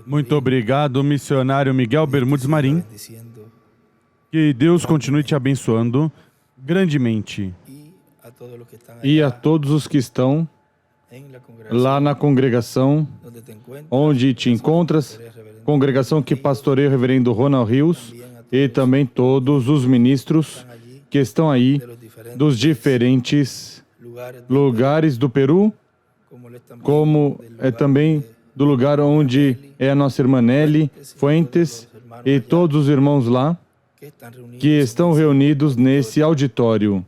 Muito obrigado, missionário Miguel Bermudes Marim. Que Deus continue te abençoando grandemente. E a todos os que estão lá na congregação, onde te encontras, congregação que pastoreia o reverendo Ronald Rios, e também todos os ministros que estão aí dos diferentes lugares do Peru, como é também do lugar onde é a nossa irmã Nelly Fuentes e todos os irmãos lá que estão reunidos nesse auditório.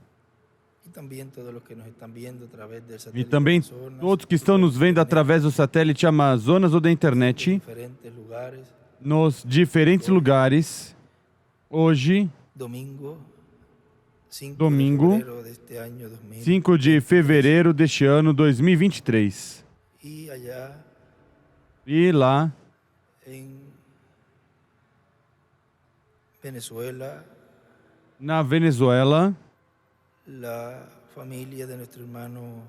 E também todos que estão nos vendo através do satélite Amazonas ou da internet, nos diferentes lugares, hoje, domingo, 5 de fevereiro deste ano 2023. E lá, na Venezuela, la familia de nuestro hermano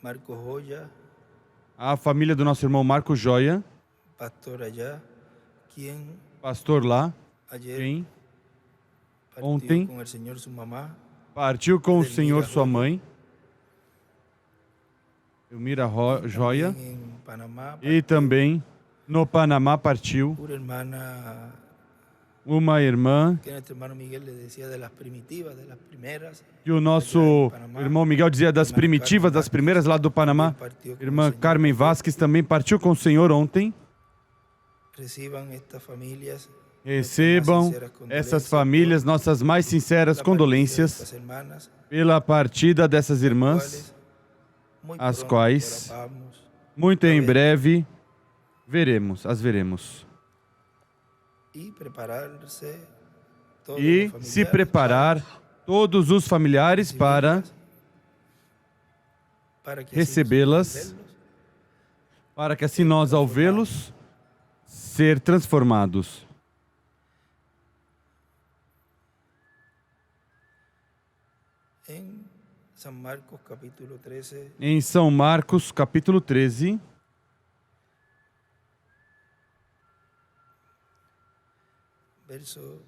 Marco Joya, a família do nosso irmão Marco Joia, pastor allá, pastor lá, ayer ontem con el Señor su mamá, partiu com o Senhor sua mãe, Elmira Joia, en Panamá, e também no Panamá partiu una hermana uma irmã que nuestro hermano Miguel le decía de las primitivas, de las primeras, que o nosso irmão Miguel dizia das primitivas, das primeiras lá do Panamá. Irmã Carmen Vasquez também partiu com o Senhor ontem. Recebam essas famílias nossas mais sinceras condolências pela partida dessas irmãs, as quais muito em breve as veremos. E se preparar todos os familiares para recebê-las, para que assim nós, ao vê-los, ser transformados. Em São Marcos, capítulo 13, verso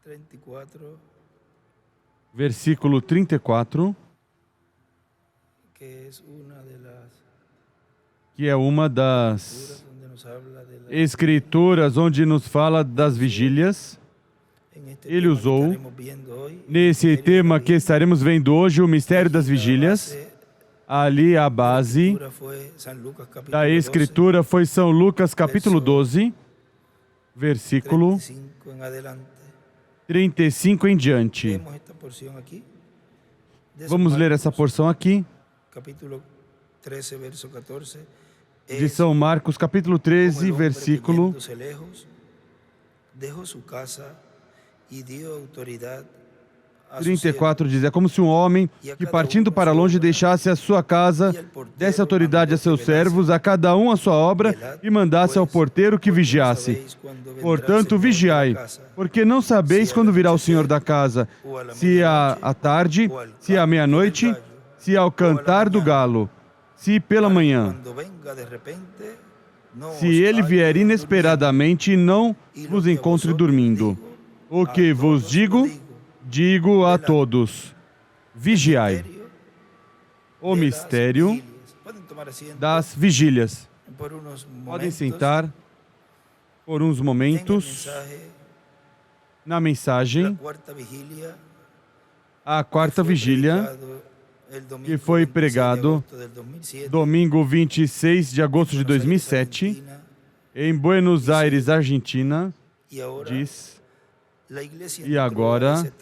34, versículo 34, que é uma das escrituras onde nos fala das vigílias. Ele usou, nesse tema que estaremos vendo hoje, o mistério das vigílias. Ali a base da escritura foi São Lucas capítulo 12, versículo 35 em diante. Vamos ler essa porção aqui, de São Marcos capítulo 13, versículo 34 diz: é como se um homem que partindo para longe deixasse a sua casa, desse autoridade a seus servos, a cada um a sua obra, e mandasse ao porteiro que vigiasse. Portanto, vigiai, porque não sabeis quando virá o Senhor da casa, se à tarde, se à meia-noite, se ao cantar do galo, se pela manhã. Se ele vier inesperadamente, não vos encontre dormindo. O que vos digo, digo a todos: vigiai. O mistério das vigílias. Podem sentar por uns momentos. Na mensagem, a quarta vigília, que foi pregado domingo 26 de agosto de 2007, em Buenos Aires, Argentina, diz: e agora,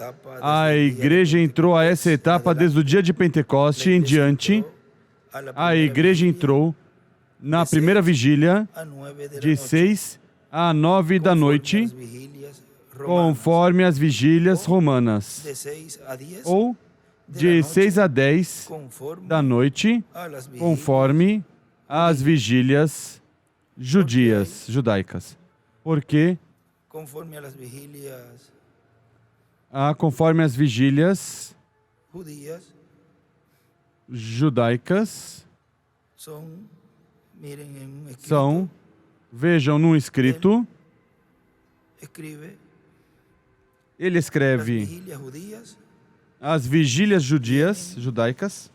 a igreja entrou a essa etapa desde o dia de Pentecoste em diante. A igreja entrou na primeira vigília de 6 a 9 da noite, conforme as vigílias romanas, ou de 6 a 10 da noite, conforme as vigílias judaicas. Porque conforme a las vigilias conforme as vigílias judías, judaicas miren en un escrito, são, vejam num escrito, escribe ele las escreve vigilias judías, as vigílias judaicas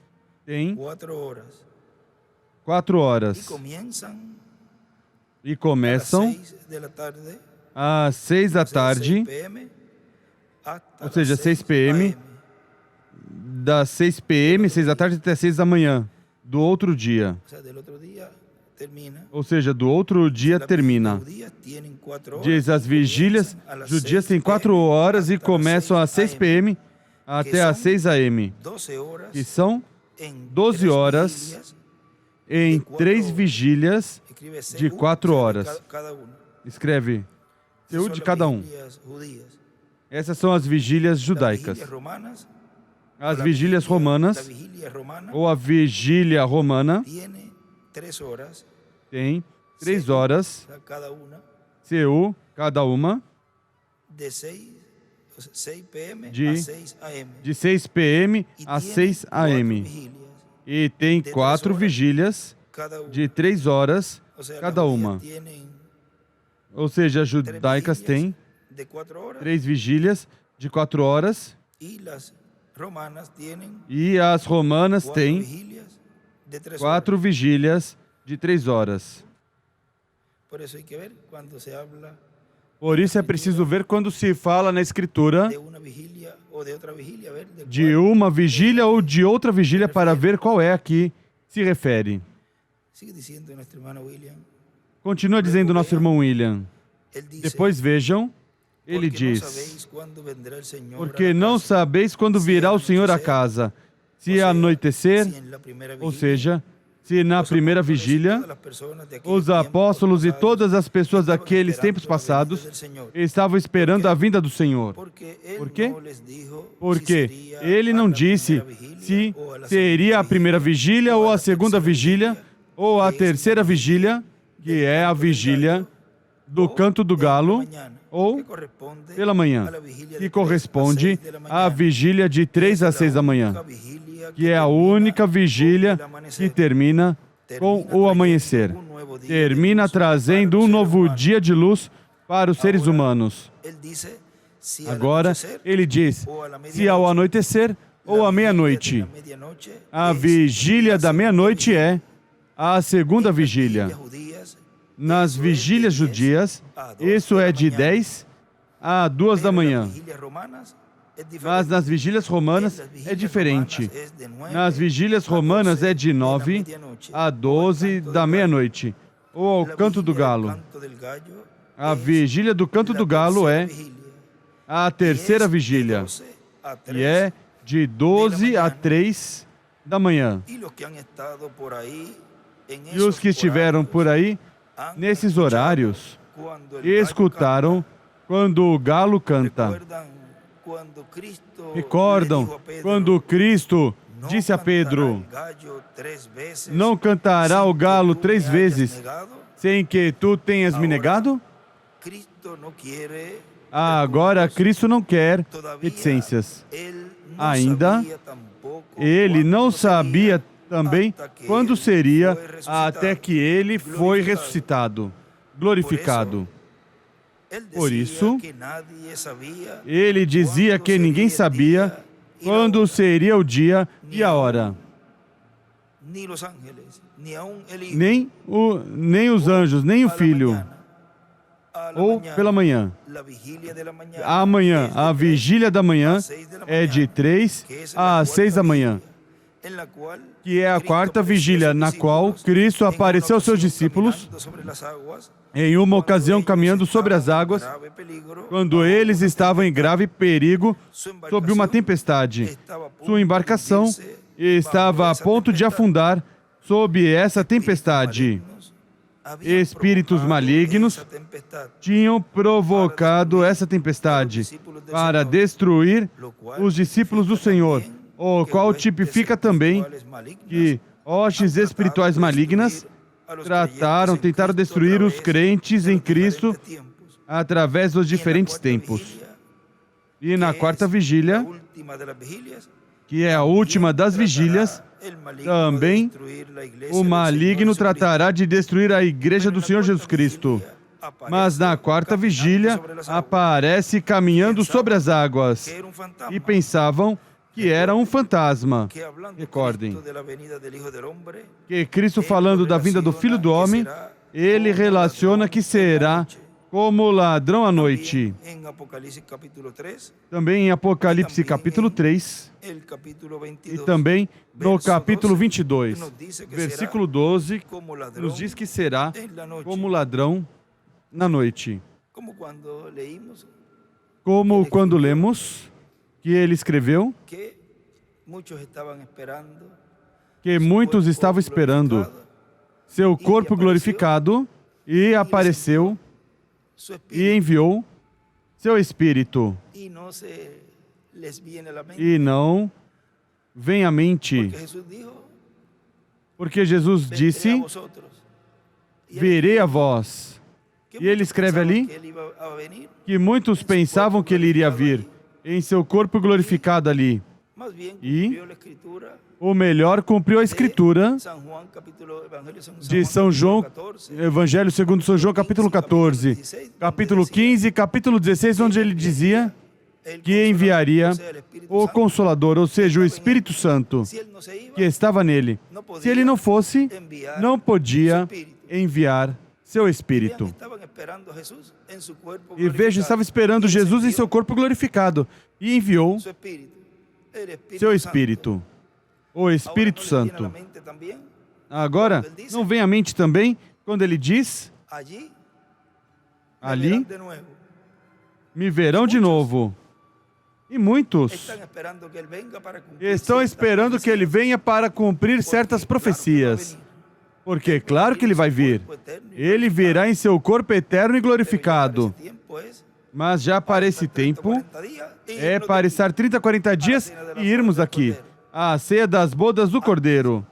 têm 4 horas 4 y horas e a las começam 6 de la tarde, às 6 da o sea, 6 tarde, p.m. hasta ou seja, las 6 p.m., a.m. das 6 p.m., 6 da tarde até 6 da manhã, do outro dia. O sea, del otro día termina. Ou seja, do outro dia Las termina. vigilias judías tienen 4 horas Diz, as y vigílias comienzan a las judias 6 têm 4 p.m. horas e hasta las começam 6 às 6 a.m., p.m. até às 6 a.m., 12 horas que são en 12 3 horas vigilias, em de 3 4 vigílias escribe de según, 4 o sea, de horas. cada uno. Escreve Esas seu son de las cada um. vigilias judías. Essas são as vigílias Las judaicas. vigilias romanas, As la vigílias la romanas, vigilia romana ou a vigília romana, tiene 3 horas, tem 3 horas, o sea, cada una, CU, cada uma, de 6 p.m. De- a 6 a.m. de 6 p.m. Y a tiene 6 4 a.m. vigilias, E tem de 4 3 horas. vigílias cada una. de 3 horas, O sea, cada las judías uma. tienen Ou seja, as 3 judaicas têm vigilias de 4 horas 3 vigílias de 4 horas y las romanas tienen e as romanas 4 têm vigilias de 3 4 horas. vigílias de 3 horas. Por eso hay que ver cuando se habla Por isso é preciso ver quando se fala na Escritura de una vigilia o de otra vigilia, ver de de cuál. uma vigília ou de outra vigília para ver qual é a que se refere. Sigue diciendo nuestro hermano William. Continua dizendo nosso irmão William. Él dice, Depois vejam, ele porque no diz: sabéis cuándo vendrá el Señor porque a la não casa, sabeis quando virá o Senhor a casa, se anoitecer, si en la primera ou vigilia, seja, se na primeira vigília, os apóstolos e todas as pessoas daqueles tempos passados estavam esperando a vinda do Senhor. Por quê? Porque ele não disse se seria a primeira vigília ou a segunda vigília ou a terceira vigília, que é a vigília do canto do galo, ou pela manhã, que corresponde à vigília de 3 a 6 da manhã, que é a única vigília que termina com o amanhecer. Termina trazendo um novo dia de luz para os seres humanos. Agora, ele diz, se ao anoitecer ou à meia-noite. A vigília da meia-noite é a segunda vigília. Nas vigílias judias, isso é de 10 a 2 da manhã. Mas nas vigílias romanas é diferente. Nas vigílias romanas é de 9 a 12 da meia-noite, ou ao canto do galo. A vigília do canto do galo é a terceira vigília, e é de 12 a 3 da manhã. E os que estiveram por aí, nesses horários, escutaram quando o galo canta. Recordam quando Cristo disse a Pedro: não cantará o galo 3 vezes sem que tu tenhas me negado? Agora Cristo não quer reticências. Ainda ele não sabia também quando seria até que ele foi ressuscitado, glorificado. Por isso, ele dizia que ninguém sabia quando seria o dia e a hora. Nem os anjos, nem o Filho. Ou pela manhã. Amanhã, a vigília da manhã é de 3 a 6 da manhã, que é a quarta vigília, na qual Cristo apareceu aos seus discípulos em uma ocasião caminhando sobre as águas, quando eles estavam em grave perigo sob uma tempestade. Sua embarcação estava a ponto de afundar sob essa tempestade. Espíritos malignos tinham provocado essa tempestade para destruir os discípulos do Senhor, o qual tipifica também que hostes espirituais malignas tentaram destruir os crentes em Cristo através dos diferentes tempos. E na quarta vigília, que é a última das vigílias, também o maligno tratará de destruir a igreja do Senhor Jesus Cristo. Mas na quarta vigília, aparece caminhando sobre as águas. E pensavam que era um fantasma. Recordem que Cristo, falando da vinda do Filho do Homem, ele relaciona que será como ladrão à noite. Também em Apocalipse capítulo 3, e também no capítulo 22, versículo 12, nos diz que será como ladrão na noite. Como quando lemos que ele escreveu que muitos estavam esperando seu corpo glorificado, e apareceu e enviou seu Espírito. E não vem à mente, porque Jesus disse, virei a vós. E ele escreve ali que muitos pensavam que ele iria vir em seu corpo glorificado ali. E o melhor, cumpriu a Escritura de São João, Evangelho segundo São João, capítulo 14, capítulo 15 e capítulo 16, onde ele dizia que enviaria o Consolador, ou seja, o Espírito Santo, que estava nele. Se ele não fosse, não podia enviar seu Espírito. E veja, estava esperando Jesus em seu corpo glorificado, e enviou seu Espírito, o Espírito Santo. Agora, não vem à mente também, quando ele diz, ali, me verão de novo. E muitos estão esperando que ele venha para cumprir certas profecias. Porque, claro que ele vai vir. Ele virá em seu corpo eterno e glorificado. Mas já para esse tempo, é para estar 30, 40 dias e irmos aqui à ceia das bodas do Cordeiro.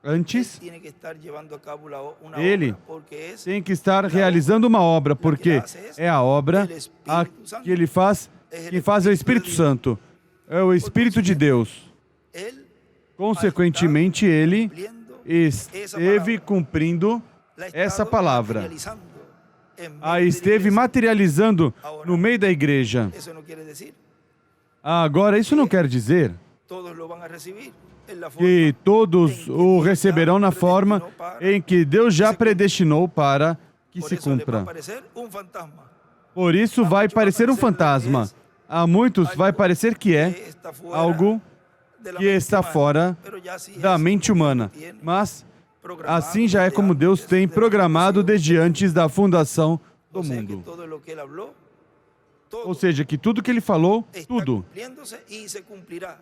Antes, ele tem que estar realizando uma obra, porque é a obra que ele faz, quem faz é o Espírito Santo, é o Espírito de Deus. Consequentemente, ele esteve cumprindo essa palavra. A esteve materializando no meio da igreja. Agora, isso não quer dizer que todos o receberão na forma em que Deus já predestinou para que se cumpra. Por isso vai parecer um fantasma. A muitos vai parecer que é algo que está fora da mente humana. Mas assim já é como Deus tem programado desde antes da fundação do mundo. Ou seja, que tudo que ele falou, tudo,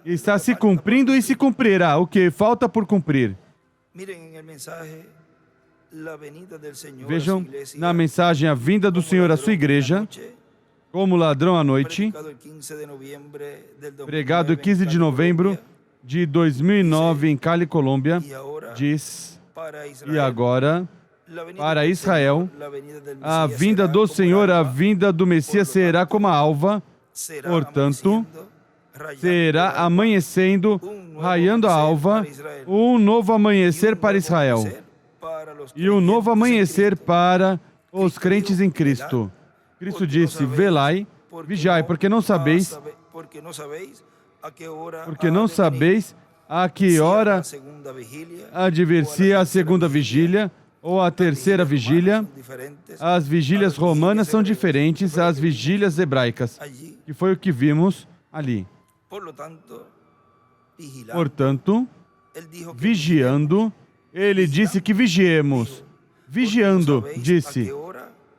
está se cumprindo e se cumprirá. O que falta por cumprir. Vejam na mensagem a vinda do Senhor à sua igreja, como ladrão à noite, pregado 15 de novembro de 2009 em Cali, Colômbia, diz, e agora, para Israel, a vinda do Senhor, a vinda do Messias será como a alva, portanto, será amanhecendo, raiando a alva, um novo amanhecer para Israel e um novo amanhecer para os crentes em Cristo. Cristo disse, velai, vigiai, porque não sabeis a que hora adversia a segunda vigília ou a terceira vigília. As vigílias romanas são diferentes às vigílias hebraicas, que foi o que vimos ali. Portanto, vigiando, ele disse que vigiemos. Vigiando, disse,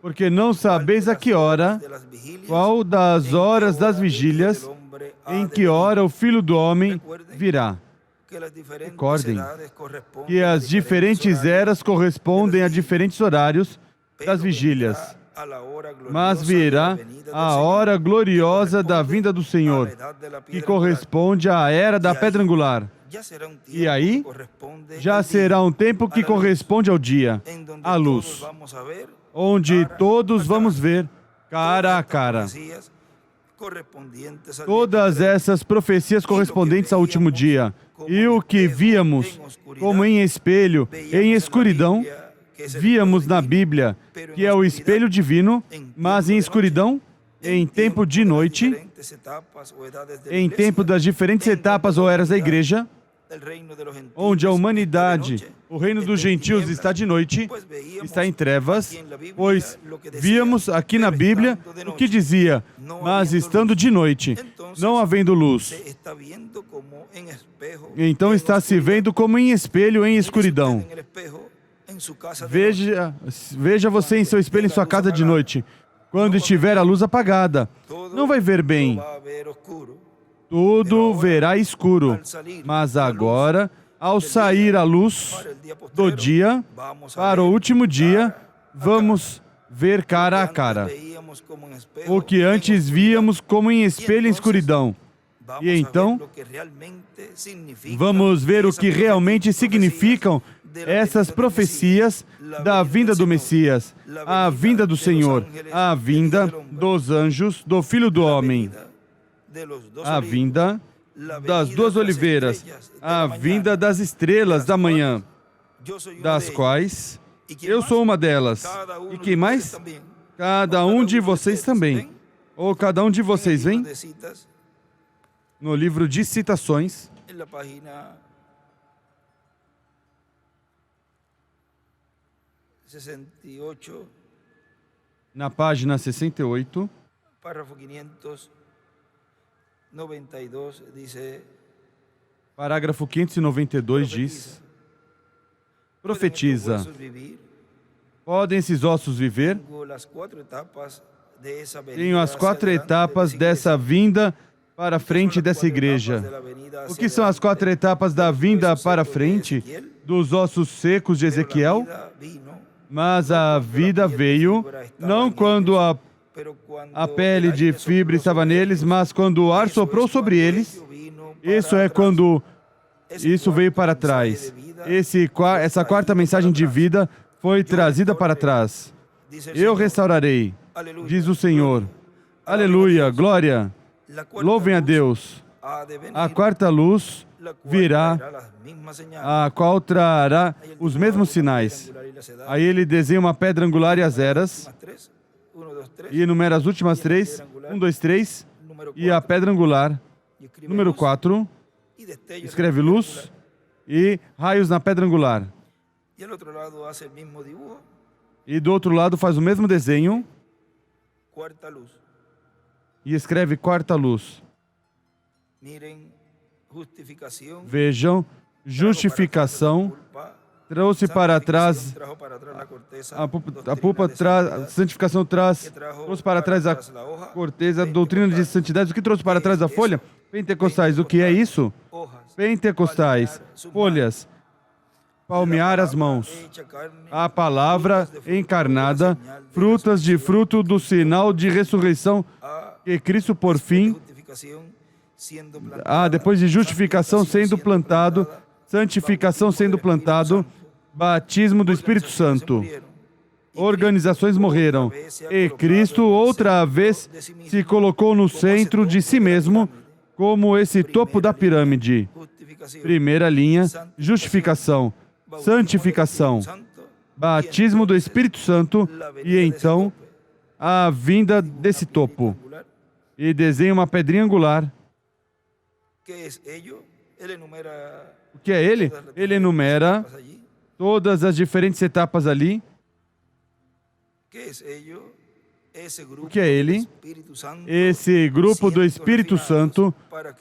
porque não sabeis a que hora, qual das horas das vigílias, em que hora o Filho do Homem virá. Recordem que as diferentes eras correspondem a diferentes horários das vigílias, mas virá a hora gloriosa da vinda do Senhor, que corresponde à era da pedra angular. E aí, já será um tempo que corresponde ao dia, à luz, onde todos vamos ver cara a cara todas essas profecias correspondentes ao último dia. E o que víamos como em espelho, em escuridão, víamos na Bíblia, que é o espelho divino, mas em escuridão, em tempo de noite, em tempo das diferentes etapas ou eras da igreja, onde a humanidade, o reino dos gentios está de noite, está em trevas, pois víamos aqui na Bíblia o que dizia, mas estando de noite, não havendo luz. Então está se vendo como em espelho em escuridão. Veja você em seu espelho em sua casa de noite. Quando estiver a luz apagada, não vai ver bem. Tudo verá escuro. Mas agora, ao sair a luz do dia, para o último dia, vamos ver cara a cara. O que antes víamos como em espelho em escuridão. E então, vamos ver o que realmente significam essas profecias da vinda do Messias, a vinda do Senhor, a vinda dos anjos, do Filho do Homem, a vinda das duas oliveiras, a vinda das estrelas da manhã, das quais eu sou uma delas. E quem mais? Cada um de vocês também. Ou cada um de vocês vem? No livro de citações, na página 68, parágrafo 592 diz: profetiza, podem esses ossos viver? Tenho as 4 etapas dessa vinda para frente dessa igreja. O que são as 4 etapas da vinda para frente dos ossos secos de Ezequiel? Mas a vida veio, não quando a pele de fibra estava neles, mas quando o ar soprou sobre eles. Isso é quando isso veio para trás. Essa 4ª mensagem de vida foi trazida para trás. Eu restaurarei, diz o Senhor. Aleluia, glória. Louvem a Deus. A 4ª luz virá, a qual trará os mesmos sinais. Aí ele desenha uma pedra angular e as eras, e enumera as últimas 3, 1, 2, 3, e a pedra angular, número 4, escreve luz e raios na pedra angular. E do outro lado faz o mesmo desenho e escreve 4ª luz. Vejam, justificação trouxe para trás a pulpa, a santificação trouxe para trás a corteza, a doutrina de santidade. O que trouxe para trás a folha? Pentecostais. O que é isso? Pentecostais, folhas, palmear as mãos, a palavra encarnada, frutas de fruto do sinal de ressurreição que Cristo por fim, depois de justificação sendo plantado, santificação sendo plantado, batismo do Espírito Santo. Organizações morreram e Cristo outra vez se colocou no centro de si mesmo como esse topo da pirâmide. Primeira linha, justificação, santificação, batismo do Espírito Santo e então a vinda desse topo. E desenha uma pedrinha angular. O que é ele? Ele enumera todas as diferentes etapas ali. O que é ele? Esse grupo do Espírito Santo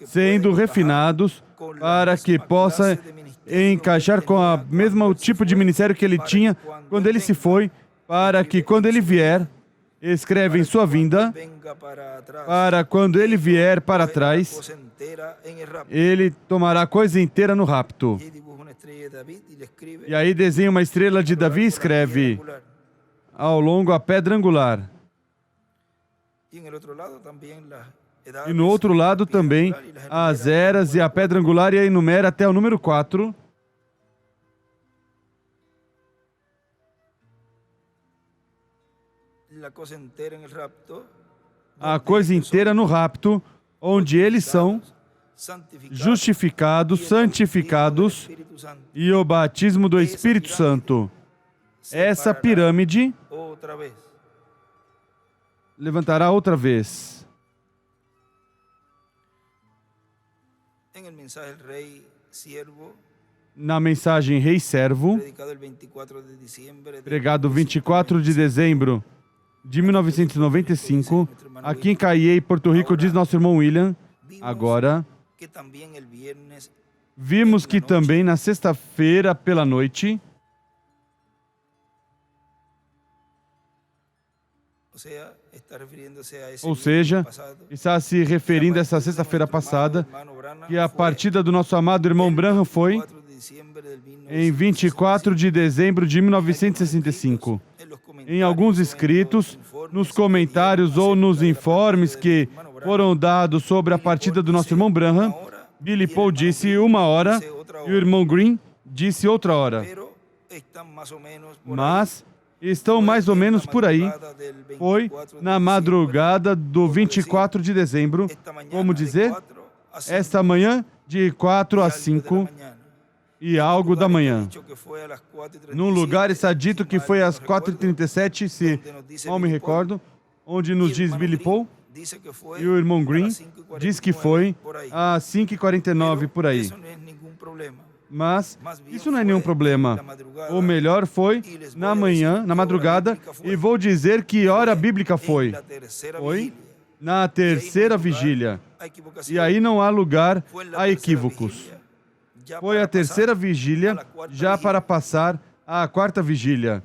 sendo refinados para que possa encaixar com o mesmo tipo de ministério que ele tinha quando ele se foi, para que quando ele vier, escreve em sua vinda, para quando ele vier para trás, ele tomará a coisa inteira no rapto. E aí desenha uma estrela de Davi e escreve ao longo a pedra angular. E no outro lado também as eras e a pedra angular, e aí enumera até o número 4. A coisa inteira no rapto, onde eles são justificados, santificados e o batismo do Espírito Santo. Essa pirâmide levantará outra vez. Na mensagem Rei Servo, pregado 24 de dezembro de 1995, aqui em Caiei, Porto Rico, diz nosso irmão William, agora, vimos que também na sexta-feira pela noite, ou seja, está se referindo a essa sexta-feira passada, que a partida do nosso amado irmão Branham foi em 24 de dezembro de 1965. Em alguns escritos, nos comentários ou nos informes que foram dados sobre a partida do nosso irmão Branham, Billy Paul disse 1 hora e o irmão Green disse outra hora. Mas estão mais ou menos por aí. Foi na madrugada do 24 de dezembro, como dizer, esta manhã de 4 às 5 e algo da manhã. Num lugar está dito que foi às 4h37, se mal me recordo, onde nos diz Billy Paul, e o irmão Green diz que foi às 5h49 por aí. Mas isso não é nenhum problema. O melhor foi na manhã, na madrugada, e vou dizer que hora bíblica foi. Foi na terceira vigília. E aí não há lugar a equívocos. Foi a terceira vigília, já para passar à quarta vigília.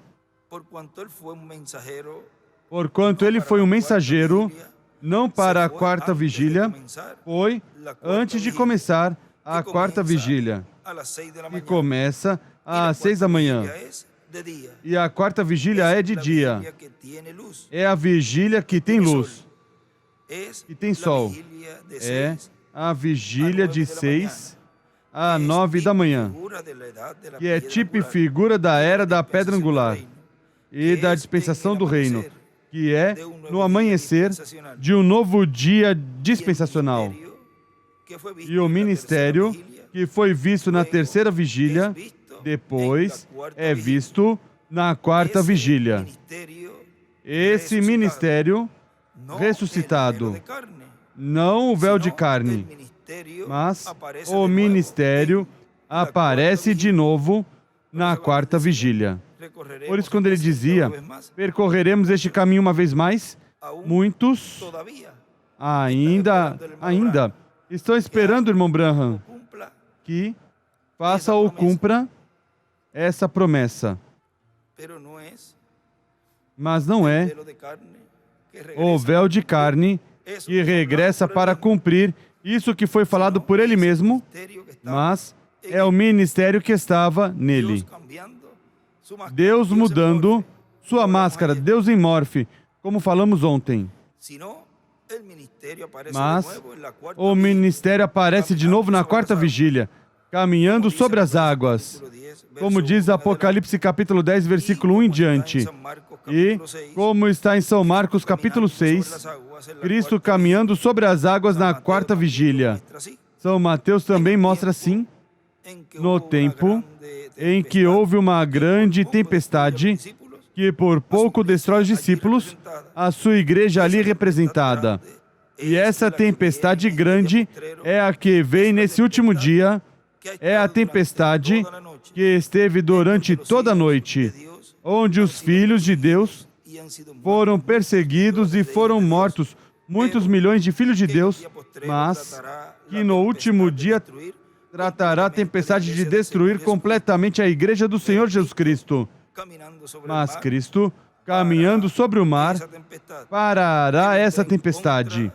Porquanto ele foi um mensageiro, não para a quarta vigília, foi antes de começar a quarta vigília. E começa às 6 da manhã. E a quarta vigília é de dia. É a vigília que tem luz, que tem sol. É a vigília de 6 a 9 da manhã, que é tipo e figura da era da pedra angular e da dispensação do reino, que é no amanhecer de um novo dia dispensacional. E o ministério, que foi visto na terceira vigília, depois é visto na quarta vigília. Esse ministério ressuscitado, não o véu de carne, mas o ministério aparece de novo na quarta vigília. Por isso, quando ele dizia, percorreremos este caminho uma vez mais, muitos ainda estão esperando, irmão Branham, que faça ou cumpra essa promessa. Mas não é o véu de carne que regressa para cumprir isso que foi falado por ele mesmo, mas é o ministério que estava nele. Deus mudando sua máscara, Deus em morfe, como falamos ontem. Mas o ministério aparece de novo na quarta vigília, caminhando sobre as águas, como diz Apocalipse capítulo 10, versículo 1 em diante. E, como está em São Marcos capítulo 6, Cristo caminhando sobre as águas na quarta vigília. São Mateus também mostra assim, no tempo em que houve uma grande tempestade, que por pouco destrói os discípulos, a sua igreja ali representada. E essa tempestade grande é a que veio nesse último dia, é a tempestade que esteve durante toda a noite, onde os filhos de Deus foram perseguidos e foram mortos, muitos milhões de filhos de Deus, mas que no último dia tratará a tempestade de destruir completamente a igreja do Senhor Jesus Cristo. Mas Cristo, caminhando sobre o mar, parará essa tempestade,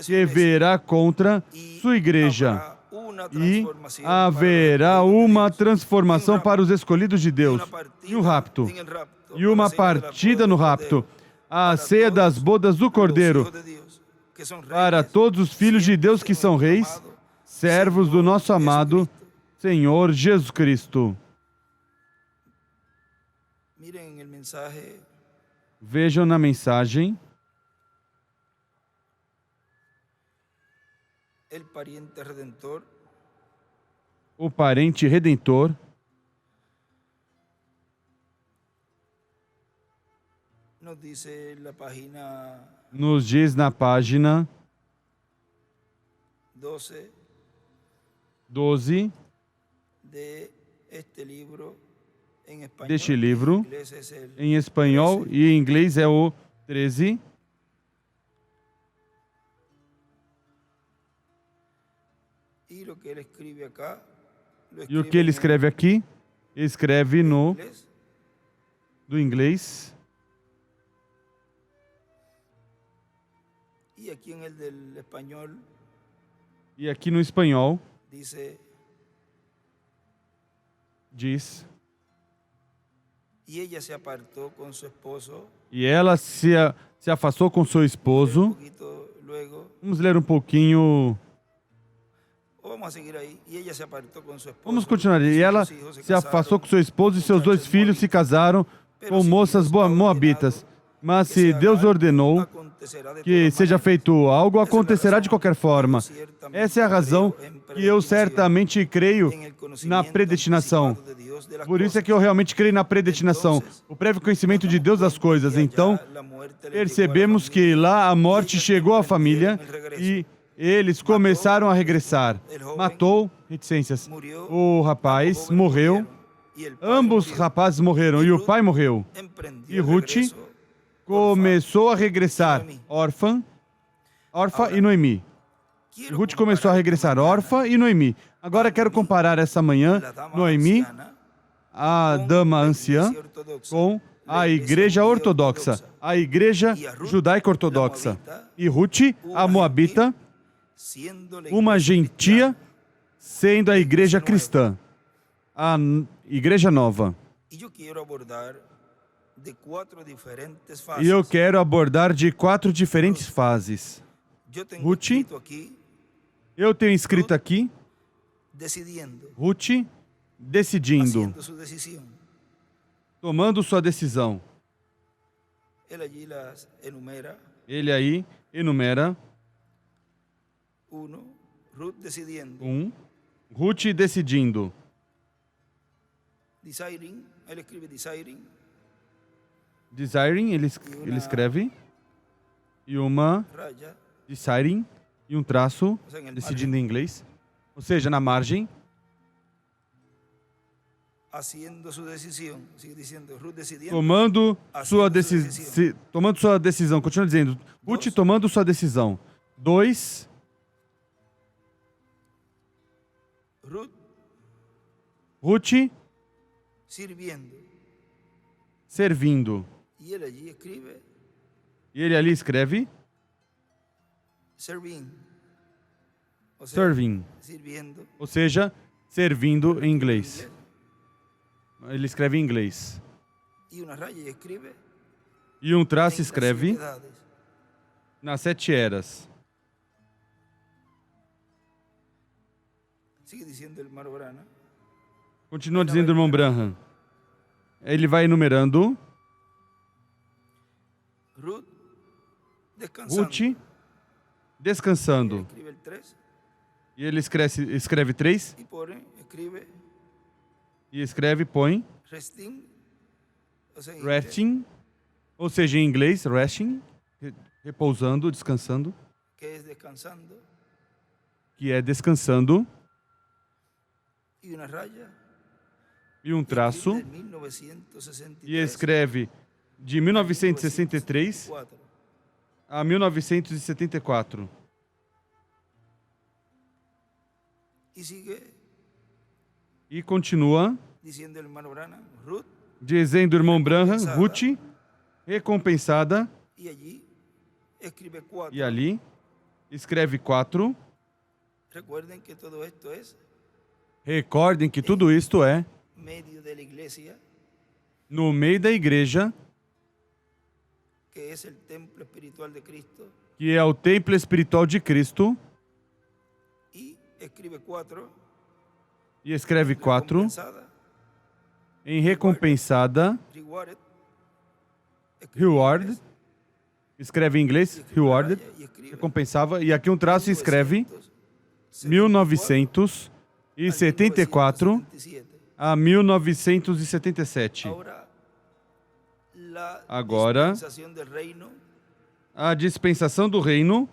que verá contra sua igreja. E haverá uma transformação para os escolhidos de Deus, e um rapto, e uma partida no rapto, a ceia das bodas do Cordeiro, para todos os filhos de Deus que são reis, servos do nosso amado Senhor Jesus Cristo. Vejam na mensagem o parente redentor nos diz na página 12 deste livro, em espanhol, e em inglês é o 13. E o que ele escreve aqui, escreve do inglês. E aqui no espanhol diz: e ela se afastou com seu esposo. Vamos ler um pouquinho. Vamos continuar. E ela se afastou com seu esposo e seus 2 filhos se casaram com moças moabitas. Mas se Deus ordenou que seja feito algo, acontecerá de qualquer forma. Essa é a razão que eu certamente creio na predestinação. Por isso é que eu realmente creio na predestinação, o prévio conhecimento de Deus das coisas. Então, percebemos que lá a morte chegou à família e eles começaram a regressar. Matou, reticências. O rapaz morreu. Ambos rapazes morreram e o pai morreu. E Ruth começou a regressar órfã e Noemi. Ruth começou a regressar órfã e Noemi. Agora quero comparar essa manhã Noemi, a dama anciã, com a igreja ortodoxa, a igreja judaica ortodoxa. E Ruth, a moabita, uma gentia, sendo a igreja cristã, a igreja nova. E eu quero abordar de 4 diferentes fases. Ruth, eu tenho escrito aqui, Ruth decidindo, tomando sua decisão. Ele aí enumera 1, Ruth decidindo. Desiring, ele escreve, e uma desiring, e um traço, decidindo em inglês, ou seja, na margem. Tomando sua decisão, continua dizendo, Ruth tomando sua decisão. 2, Ruth servindo. E ele ali escreve serving, ou seja, servindo em inglês. Ele escreve em inglês. E um traço escreve nas 7 eras. Continua dizendo o irmão Branham. Ele vai enumerando. Ruth descansando. E ele escreve 3. E escreve, põe. Resting. Ou seja, em inglês, resting. Repousando, descansando. Que é descansando. E um traço. E escreve de 1963 a 1974. E continua dizendo o irmão Branham, Ruth, recompensada, e ali escreve 4. Recordem que tudo isto é no meio da igreja que é o templo espiritual de Cristo, e escreve 4, em recompensada, reward, escreve em inglês, reward, recompensava, e aqui um traço e escreve 1974 a 1977. Agora, a dispensação do reino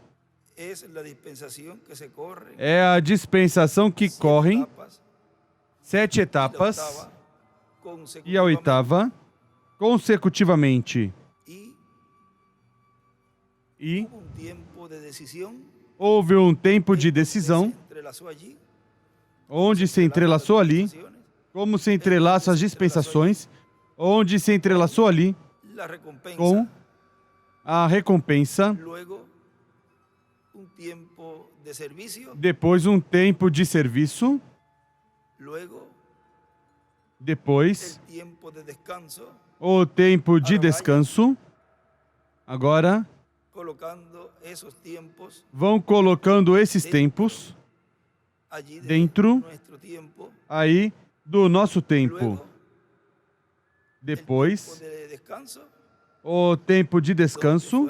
é a dispensação que corre 7 etapas e a 8ª consecutivamente. E houve um tempo de decisão onde se entrelaçou ali, como se entrelaçam as dispensações, onde se entrelaçou ali com a recompensa, depois um tempo de serviço, depois o tempo de descanso. Agora, vão colocando esses tempos dentro aí do nosso tempo. Depois, o tempo de descanso,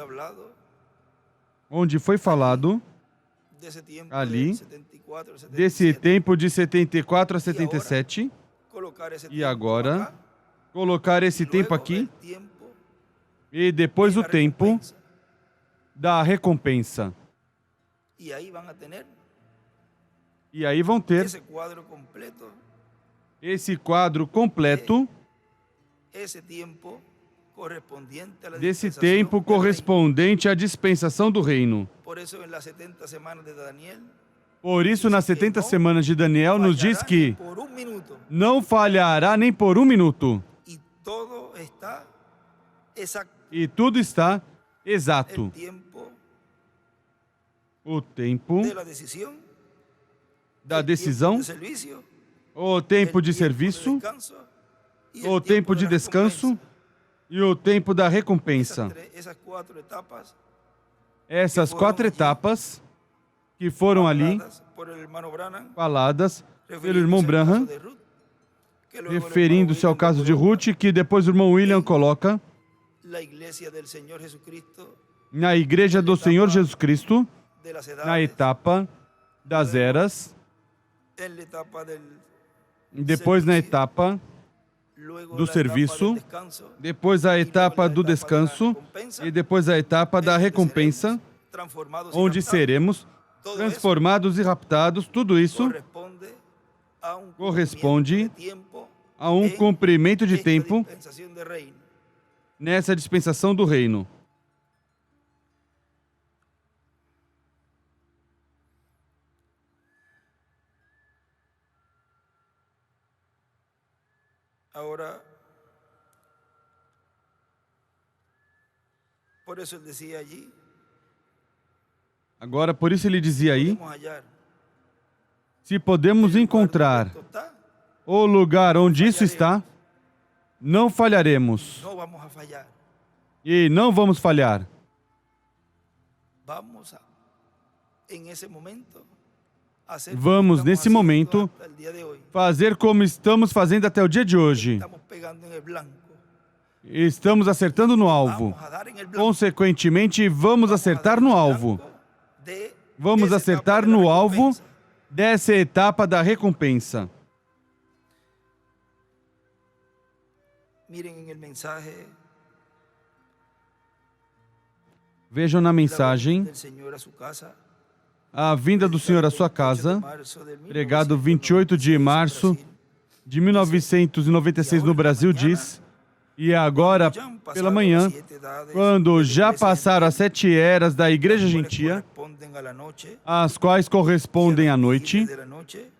onde foi falado ali, desse tempo de 74 a 77, e agora, colocar esse tempo aqui, e depois o tempo da recompensa. E aí vão ter esse quadro completo desse tempo correspondente à dispensação do reino. Por isso, nas 70 semanas de Daniel, nos diz que não falhará nem por um minuto. E tudo está exato. O tempo da decisão, o tempo de serviço, o tempo de descanso e o tempo da recompensa. Essas 4 etapas que foram ali faladas pelo irmão Branham, referindo-se ao caso de Ruth, que depois o irmão William coloca na Igreja do Senhor Jesus Cristo, na etapa das eras, depois na etapa do serviço, depois a etapa do descanso e depois a etapa da recompensa, onde seremos transformados e raptados. Tudo isso corresponde a um comprimento de tempo nessa dispensação do reino. Ahora, por eso él decía allí, agora, por isso ele dizia aí, se podemos encontrar o lugar onde isso está, não falharemos. no vamos a fallar. E não vamos falhar. Vamos a, en ese momento, hacer Vamos, como nesse estamos momento, haciendo hasta el día de hoy. fazer como estamos fazendo até o dia de hoje. Estamos pegando en el blanco. Estamos acertando no alvo. Vamos a dar en el blanco. Consequentemente, vamos acertar no alvo. De Vamos esa acertar etapa de la no alvo recompensa. dessa etapa da recompensa. Miren en el mensaje Vejam na la venida mensagem del Señor a su casa, a vinda do Senhor à sua casa, pregado 28 de março de 1996 no Brasil, diz, e agora, pela manhã, quando já passaram as 7 eras da Igreja Gentia, as quais correspondem à noite,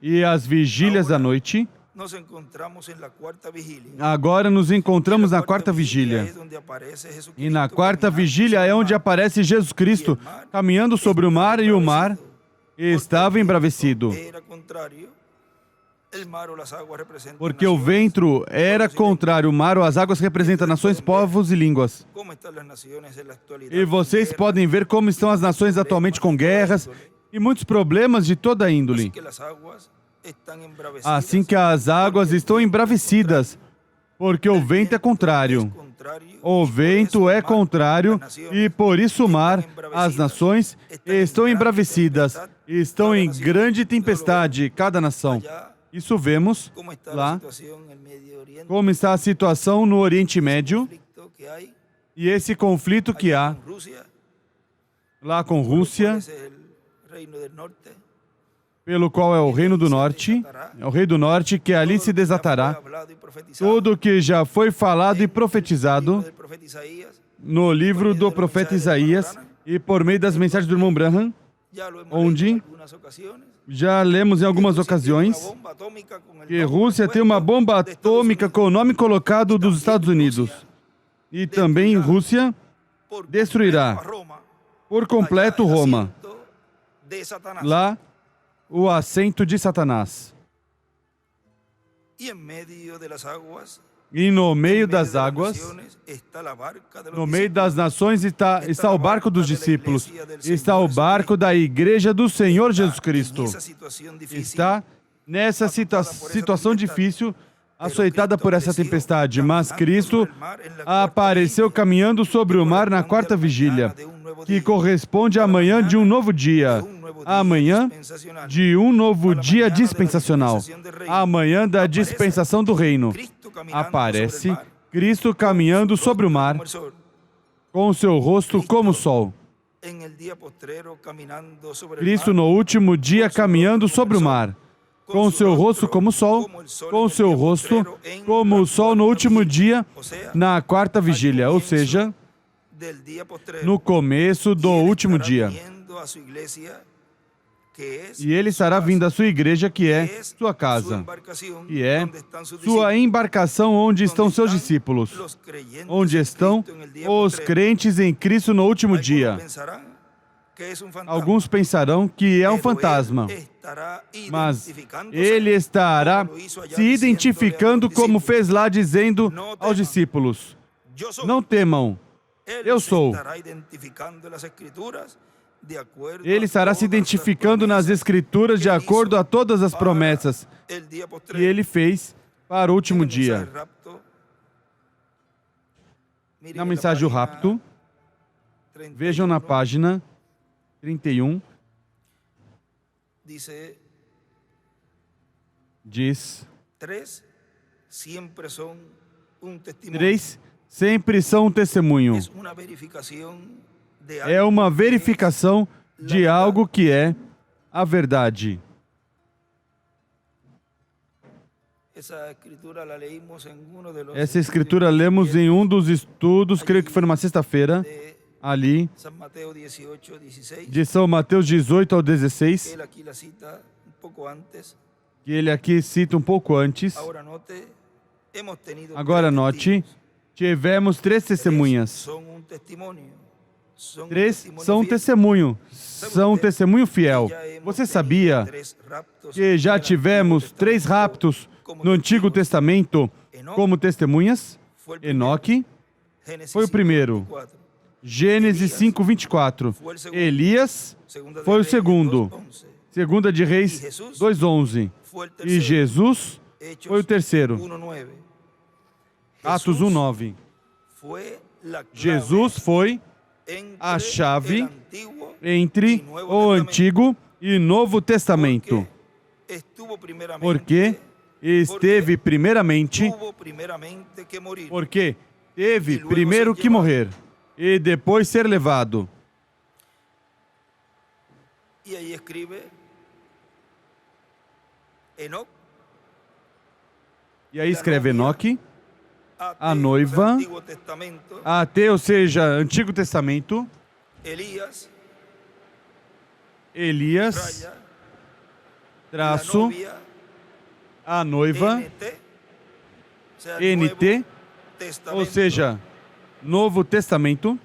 e as vigílias da noite, nos encontramos en la cuarta vigilia. agora nos encontramos na 4ª vigília. Es donde aparece Jesucristo E na 4ª caminando vigília é onde aparece Jesus Cristo caminhando sobre o mar, e o mar estava embravecido. era contrario Porque o vento era contrário, o mar ou as águas representam nações, povos e línguas. E vocês podem ver como estão as nações atualmente com guerras e muitos problemas de toda índole. Assim que as águas estão embravecidas, porque o vento é contrário. O vento é contrário e por isso o mar, as nações, estão embravecidas, estão em grande tempestade, cada nação. Isso vemos lá, como está a situação no Oriente Médio e esse conflito que há lá com Rússia, pelo qual é o Reino do Norte, é o Rei do Norte, que ali se desatará. Tudo que já foi falado e profetizado no livro do profeta Isaías e por meio das mensagens do irmão Branham, onde já lemos em algumas ocasiões que Rússia tem uma bomba atômica com o nome colocado dos Estados Unidos. E também Rússia destruirá por completo Roma. Lá, o assento de Satanás. E no meio das águas, no meio das nações, está o barco dos discípulos. Está o barco da Igreja do Senhor Jesus Cristo. Está nessa situação difícil, açoitada por essa tempestade. Mas Cristo apareceu caminhando sobre o mar na quarta vigília, que corresponde à manhã de um novo dia. Amanhã de um novo dia dispensacional. Amanhã da dispensação do reino. Aparece Cristo caminhando sobre o mar, com o seu rosto como o sol. Cristo no último dia caminhando sobre o mar, com o seu rosto como o sol, com o seu rosto como o sol no último dia, na quarta vigília, ou seja, no começo do último dia. E ele estará vindo à sua igreja, que é sua casa, que é sua embarcação, onde estão seus discípulos, onde estão os crentes em Cristo no último dia. Alguns pensarão que é um fantasma, mas ele estará se identificando como fez lá, dizendo aos discípulos: não temam, eu sou. Ele estará se identificando nas Escrituras de acordo a todas as promessas que ele fez para o último dia. Na mensagem do rapto, vejam na página 31, diz: três sempre são um testemunho. É uma verificação de algo que é a verdade. Essa escritura lemos em um dos estudos, creio que foi numa sexta-feira, ali, de São Mateus 18 ao 16, que ele aqui cita um pouco antes. Agora note, tivemos três testemunhas. Três são um testemunho fiel. Você sabia que já tivemos 3 raptos no Antigo Testamento como testemunhas? Enoque foi o primeiro. Gênesis 5:24. Elias foi o segundo. Segunda de Reis 2:11. E Jesus foi o terceiro. Atos 1:9. Jesus foi a chave entre o Antigo e Novo Testamento, porque esteve primeiramente, porque teve primeiro que morrer e depois ser levado. E aí escreve Enoque, a noiva, até, ou seja, Antigo Testamento, Elias, traço, a noiva, NT, ou seja, Novo Testamento,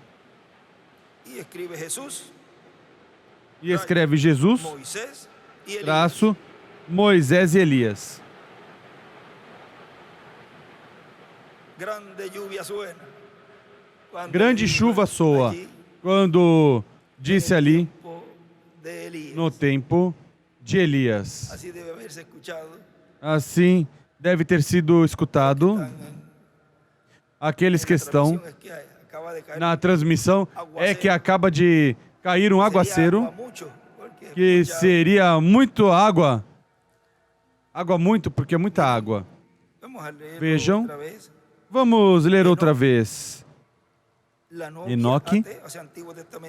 e escreve Jesus, traço, Moisés e Elias. Grande chuva soa. Quando disse ali, no tempo de Elias. Assim deve ter sido escutado. Aqueles que estão na transmissão é que acaba de cair um aguaceiro, que seria muito água. Água muito, porque é muita água. Vejam. Vamos ler outra vez. Enoque,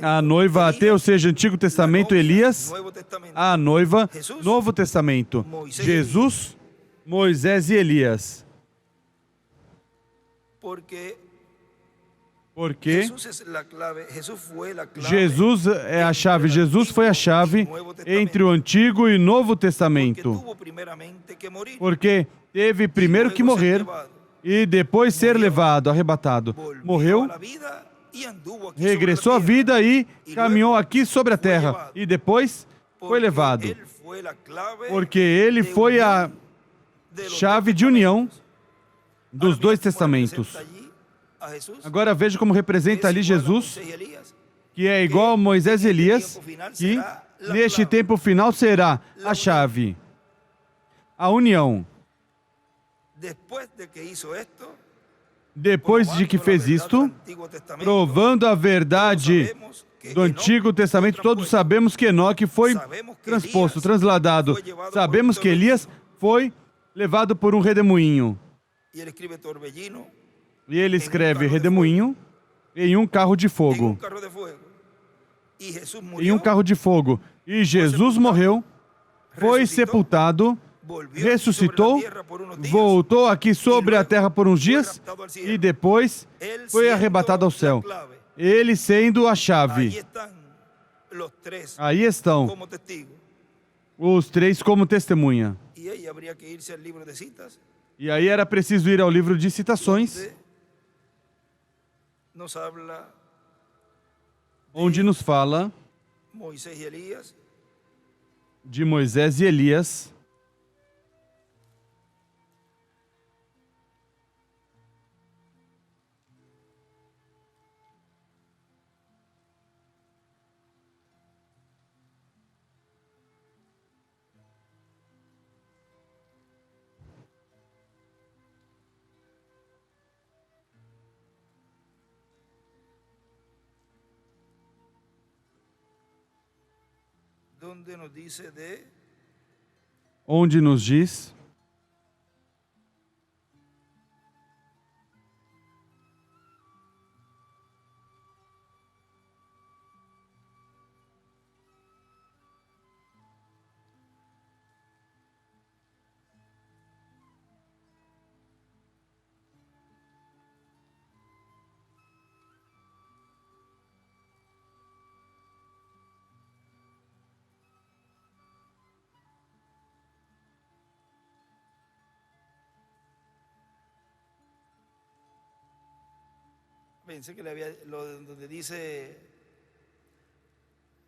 a noiva até, ou seja, Antigo Testamento, Elias, a noiva, Novo Testamento, Jesus, Moisés e Elias. Porque Jesus é a chave, Jesus foi a chave entre o Antigo e Novo Testamento. Porque teve primeiro que morrer e depois ser levado, arrebatado. Morreu, regressou à vida e caminhou aqui sobre a terra. E depois foi levado. Porque ele foi a chave de união dos dois testamentos. Agora veja como representa ali Jesus, que é igual a Moisés e Elias, que neste tempo final será a chave, a união. Depois de que fez isto, provando a verdade do Antigo Testamento, todos sabemos que Enoque foi transposto, trasladado. Sabemos que Elias foi levado por um redemoinho. E ele escreve redemoinho em um carro de fogo. Em um carro de fogo. E Jesus morreu, foi sepultado, ressuscitou, voltou aqui sobre a terra por uns dias e depois foi arrebatado ao céu. Ele sendo a chave. Aí estão os três como testemunha. E aí era preciso ir ao livro de citações, onde nos fala de Moisés e Elias, onde nos diz Pensé que donde dice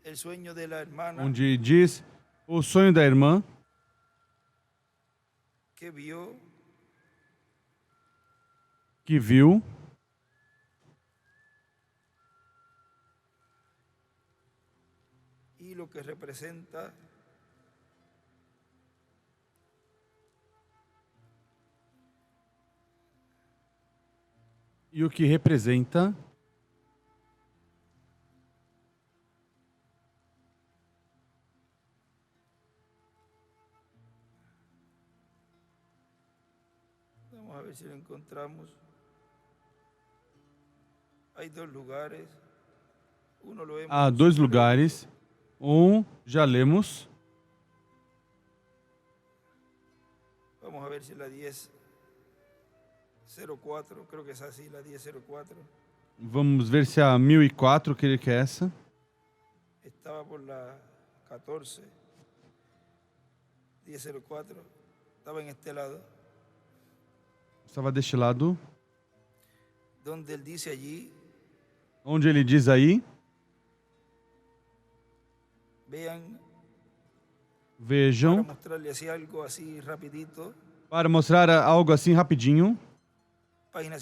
el sueño de la hermana, onde diz o sonho da irmã que viu y lo que representa e o que representa vamos a ver si lo encontramos. Hay dos lugares. Uno lo hemos há dois lugares. Um já lemos. Vamos a ver si la 1004, creo que es así, la 1004. Vamos ver se a 1004, creio que é essa. Estaba por la 14, 1004, estaba en este lado. Estava deste lado. Donde él dice allí, Onde ele diz aí, vejam, para mostrar algo assim rapidinho, Página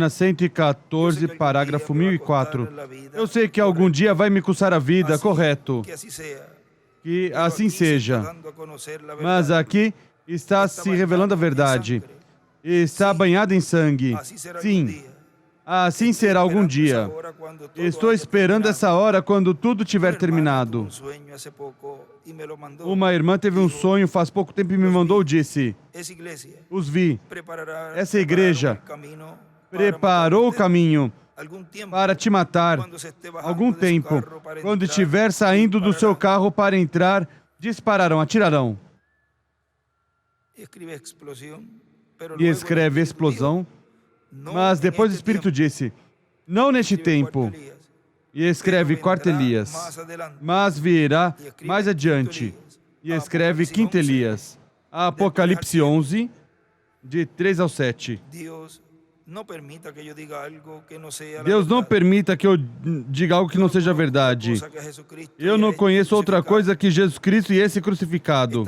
114, parágrafo 1004. Eu sei que algum dia vai me custar a vida, correto. Que assim seja. Mas aqui está se revelando a verdade. Está banhado em sangue. Sim. Assim será algum dia. Estou esperando essa hora quando tudo tiver terminado. Uma irmã teve um sonho faz pouco tempo e me mandou, disse: os vi. Essa igreja preparou o caminho para te matar. Algum tempo, quando estiver saindo do seu carro para entrar, dispararão, atirarão. E escreve explosão. Mas depois o Espírito disse: não neste tempo. E escreve quarto Elias. Mas virá mais adiante. E escreve quinto Elias. Apocalipse 11, de 3 ao 7. Deus não permita que eu diga algo que não seja verdade. Eu não conheço outra coisa que Jesus Cristo e esse crucificado.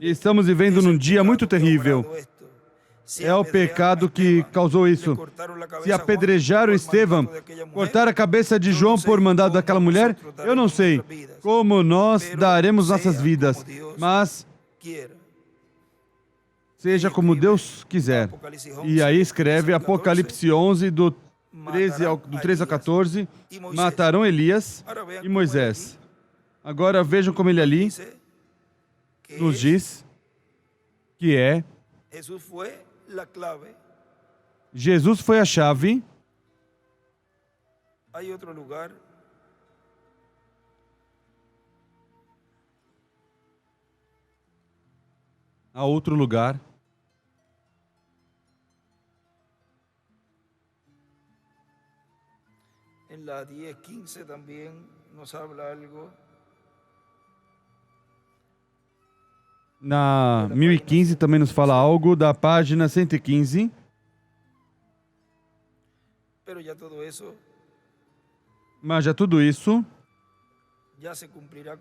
Estamos vivendo num dia muito terrível. É o pecado que causou isso. Se apedrejaram Estevão, cortaram a cabeça de João por mandado daquela mulher, eu não sei como nós daremos nossas vidas, mas seja como Deus quiser. E aí escreve Apocalipse 11, do 13 ao 14, matarão Elias e Moisés. Agora vejam como ele ali nos diz que Jesus foi a chave. Há outro lugar. En la 10:15 también nos habla algo. Na 1015 também nos fala algo, da página 115. Mas já tudo isso já se cumprirá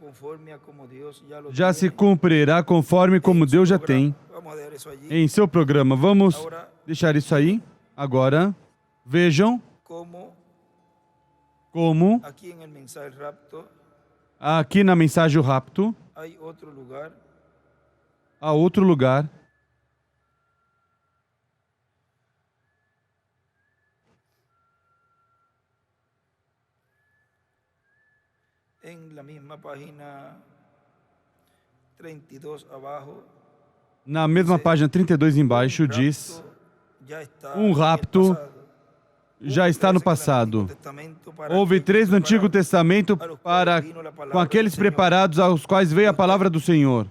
conforme como Deus já tem em seu programa. Vamos deixar isso aí. Agora, vejam como aqui na mensagem o rapto há outro lugar. Na mesma página 32 embaixo diz: um rapto já está no passado. Houve 3 no Antigo Testamento com aqueles preparados aos quais veio a palavra do Senhor.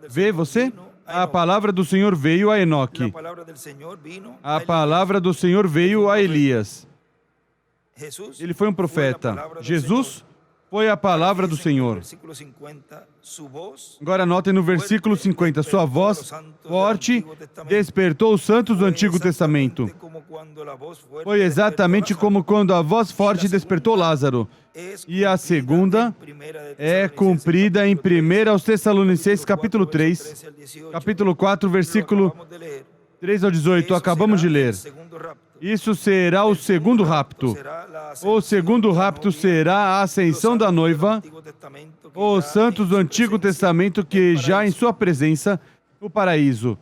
Vê você? A palavra do Senhor veio a Enoque. A palavra do Senhor veio a Elias. Ele foi um profeta. Jesus foi a palavra do Senhor. Agora notem no versículo 50. Sua voz forte despertou os santos do Antigo Testamento. Foi exatamente como quando a voz forte despertou Lázaro. E a segunda é cumprida em 1 aos Tessalonicenses, capítulo 3, capítulo 4, versículo 3 ao 18. Acabamos de ler. Isso será o segundo rapto. O segundo rapto será a ascensão da noiva, os santos do Antigo Testamento que já em sua presença, o paraíso.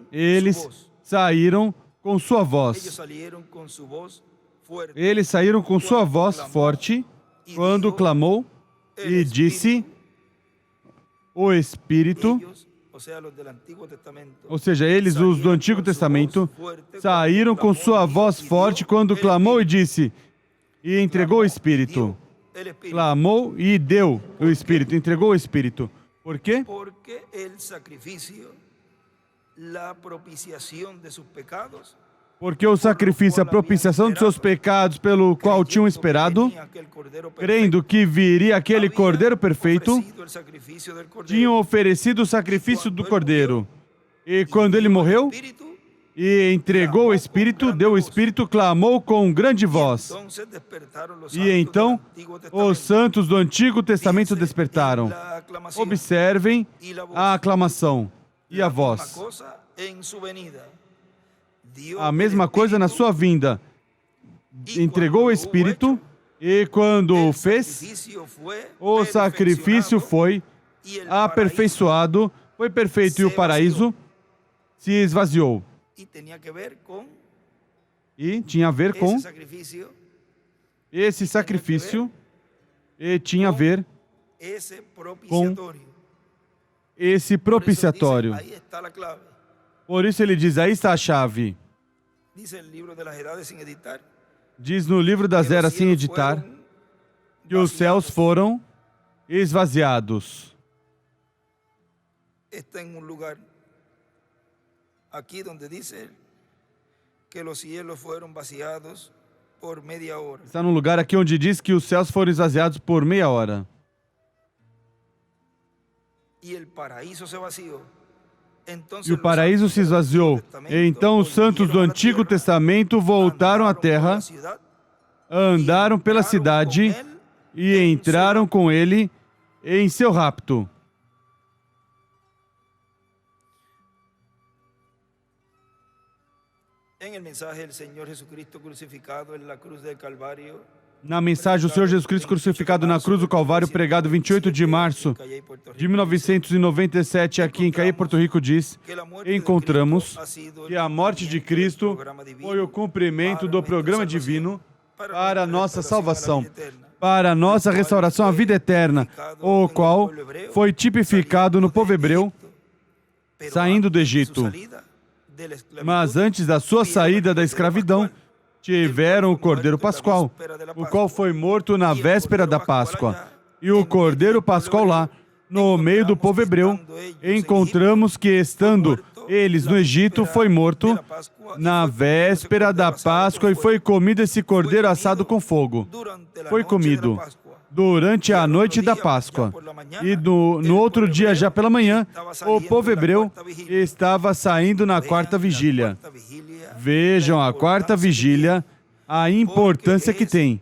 Eles saíram com sua voz. Eles saíram com sua voz forte quando clamou e disse: o Espírito, ou seja, eles, os do Antigo Testamento, saíram com sua voz forte quando clamou e disse, e entregou o Espírito. Clamou e deu o Espírito, entregou o Espírito. Por quê? Porque o sacrifício, a propiciação de seus pecados, porque o sacrifício, a propiciação de seus pecados pelo qual tinham esperado, crendo que viria aquele Cordeiro perfeito, tinham oferecido o sacrifício do Cordeiro. E quando ele morreu, e entregou o Espírito, deu o Espírito, clamou com grande voz. Entonces despertaron los E então santos del Antiguo os Testamento. santos do Antigo Testamento Fíjense despertaram. en la aclamación. Observem Y la voz. a aclamação e a La misma voz. cosa en su venida. Dio A el mesma coisa na Espíritu, sua vinda. y Entregou o cuando Espírito hubo hecho, e quando o el fez, sacrificio fue o sacrifício perfeccionado, foi y el aperfeiçoado, foi perfeito e o paraíso se esvaziou. paraíso, y tenía que ver con E tinha a ver com ese sacrificio, esse sacrifício e tinha a ver ese propiciatorio. esse Por eso dice, propiciatório. ahí está la clave. Por isso ele diz, aí está a chave. Dice el libro de las edades sin editar. Diz no livro das que los eras sem cielos editar fueron que os céus vaciados. foram esvaziados. Está en un lugar aquí donde dice que los cielos fueron vaciados por media hora. Está num lugar aqui onde diz que os céus foram esvaziados por meia hora. Y el paraíso se vació. Entonces E o los paraíso santos se del esvaziou. Antiguo Testamento E então os santos do volvieron a la Antigo tierra, Testamento voltaram à andaron por terra, la ciudad, andaram pela entraram cidade com ele e em entraram seu com ele em seu rapto. En el mensaje del Señor Jesucristo crucificado en la cruz del Calvario, Na mensagem do Senhor Jesus Cristo crucificado na cruz do Calvário, pregado 28 de março de 1997 aqui em Caí, Porto Rico, diz: encontramos que a morte de Cristo foi o cumprimento do programa divino para a nossa salvação, para a nossa restauração à vida eterna, o qual foi tipificado no povo hebreu saindo do Egito. Mas antes da sua saída da escravidão, tiveram o Cordeiro Pascual, o qual foi morto na véspera da Páscoa. E o Cordeiro Pascual lá, no meio do povo hebreu, encontramos que, estando eles no Egito, foi morto na véspera da Páscoa e foi comido esse cordeiro assado com fogo. Foi comido durante a noite da Páscoa. E no outro dia, já pela manhã, o povo hebreu estava saindo na quarta vigília. Vejam a quarta vigília, a importância que tem,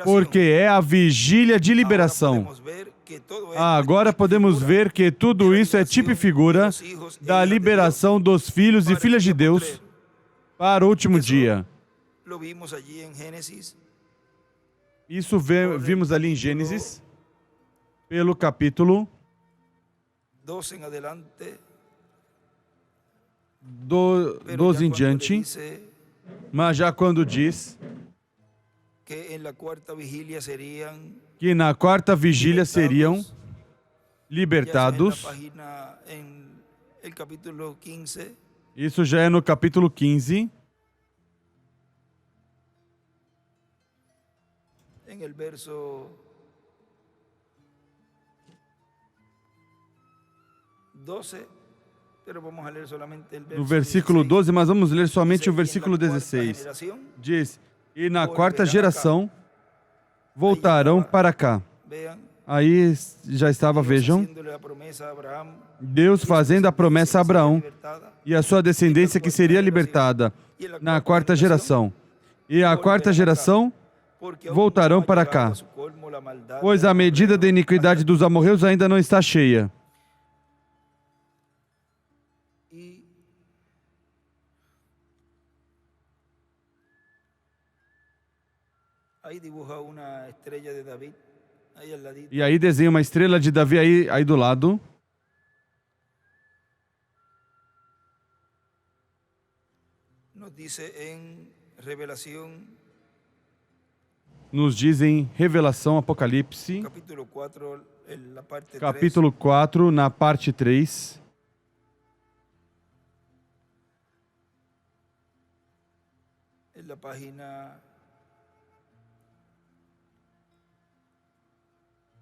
porque é a vigília de liberação. Agora podemos ver que tudo isso é tipo e figura da liberação dos filhos e filhas de Deus para o último dia. Isso vimos ali em Gênesis, pelo capítulo 12 em diante, mas já quando diz que na quarta vigília seriam libertados, isso já é no capítulo 15, en el verso 12, pero vamos a leer solamente el no verso versículo 16. 12, mas vamos ler somente o Dice, versículo "Y en la cuarta 16. generación, Diz, e na quarta geração voltarão para cá. vean, Aí já estava, Dios vejam, haciéndole la promesa a Abraham, Deus fazendo a promessa a Abraão e a sua descendência que seria libertada na quarta geração. E a quarta geração porque aún voltarão no ha para llegado cá, a su colmo la maldad pois de a medida da iniquidade dos amorreus ainda não está cheia. Y ahí dibuja una estrella de David, ahí al ladito. E aí desenha uma estrela de Davi aí do lado. Nos dice en Revelación, Nos diz em Revelação, Apocalipse, capítulo 4, en la parte 3, capítulo 4, na parte 3, en la página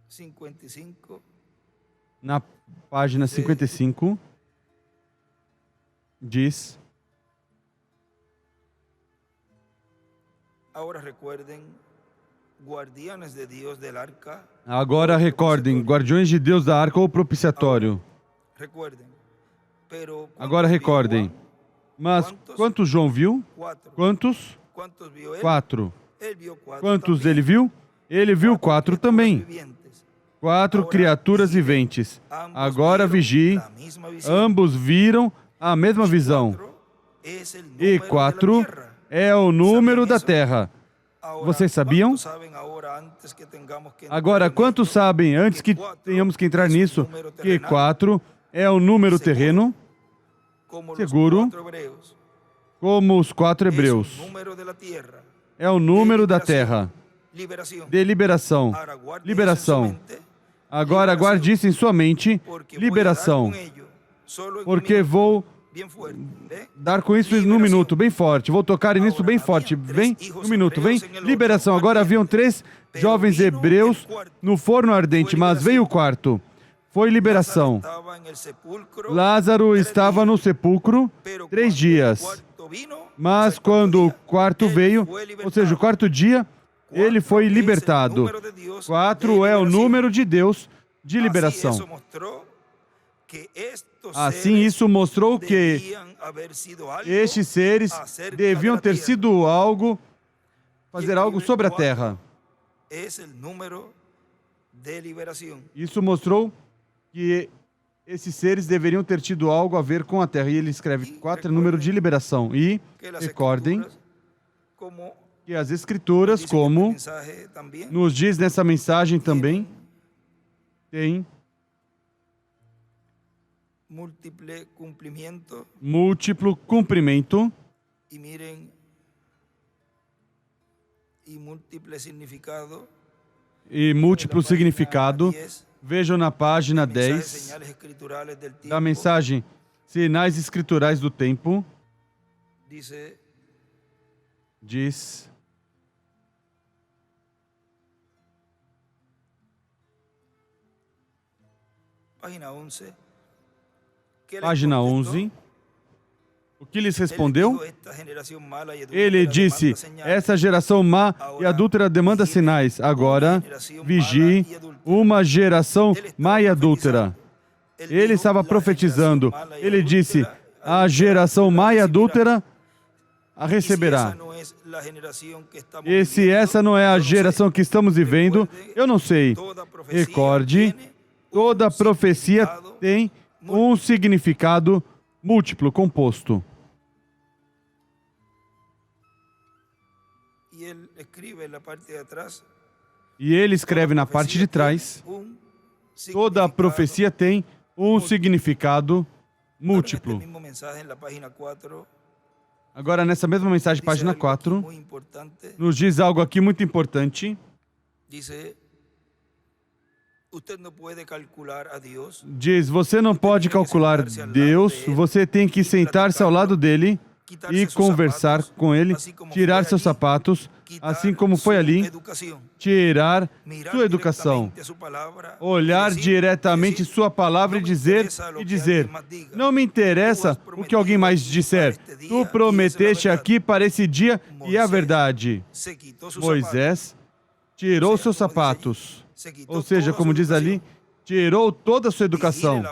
55, na página 55, diz: ahora recuerden, guardianes de Dios del arca, agora recordem, guardiões de Deus da arca ou propiciatório. recuerden, Agora recordem. Mas quantos João viu? Quantos? 4. Quantos ele viu? Ele viu 4 também. 4 criaturas viventes. Agora vigie. Ambos viram a mesma visão. E 4 é o número da Terra. Vocês sabiam? Agora, quantos sabem, antes que tenhamos que entrar nisso, que 4 é o número terreno? Seguro, como os 4 hebreus. É o número da Terra. De liberação. Liberação. Agora, guarde isso em sua mente. Liberação. Porque vou dar com isso num minuto, bem forte. Vou tocar nisso bem forte. Vem, um minuto, vem. Liberação. Agora haviam 3 jovens hebreus no forno ardente, mas veio o 4. Foi liberação. Lázaro estava no sepulcro 3 dias. Mas quando o 4 veio, ou seja, o 4º dia, ele foi libertado. 4 é o número de Deus de liberação. Assim, isso mostrou que estes seres deviam ter sido fazer algo sobre a terra. Isso mostrou que esses seres deveriam ter tido algo a ver com a terra. E ele escreve 4 é número de liberação. E recordem que as Escrituras, como nos diz nessa mensagem também, tem múltiplo cumprimento e múltiplo significado. Vejam na página 10 da mensagem Sinais Escriturais do Tempo. Diz: Página 11. O que lhes respondeu? Ele disse: essa geração má e adúltera demanda sinais. Agora, vigie uma geração má e adúltera. Ele estava profetizando. Ele disse: a geração má e adúltera a receberá. E se essa não é a geração que estamos vivendo, eu não sei. Recorde, toda profecia tem um significado múltiplo, composto. E ele escreve na parte de trás, toda profecia tem um significado múltiplo. Agora, nessa mesma mensagem, página 4, nos diz algo aqui muito importante. Diz, você não pode calcular Deus, você tem que sentar-se ao lado dele e conversar com ele, tirar seus sapatos, assim como foi ali, tirar sua educação, olhar diretamente sua palavra e dizer, não me interessa o que alguém mais disser, tu prometeste aqui para esse dia e é a verdade. Moisés tirou seus sapatos, ou seja, como diz ali, tirou toda a sua educação.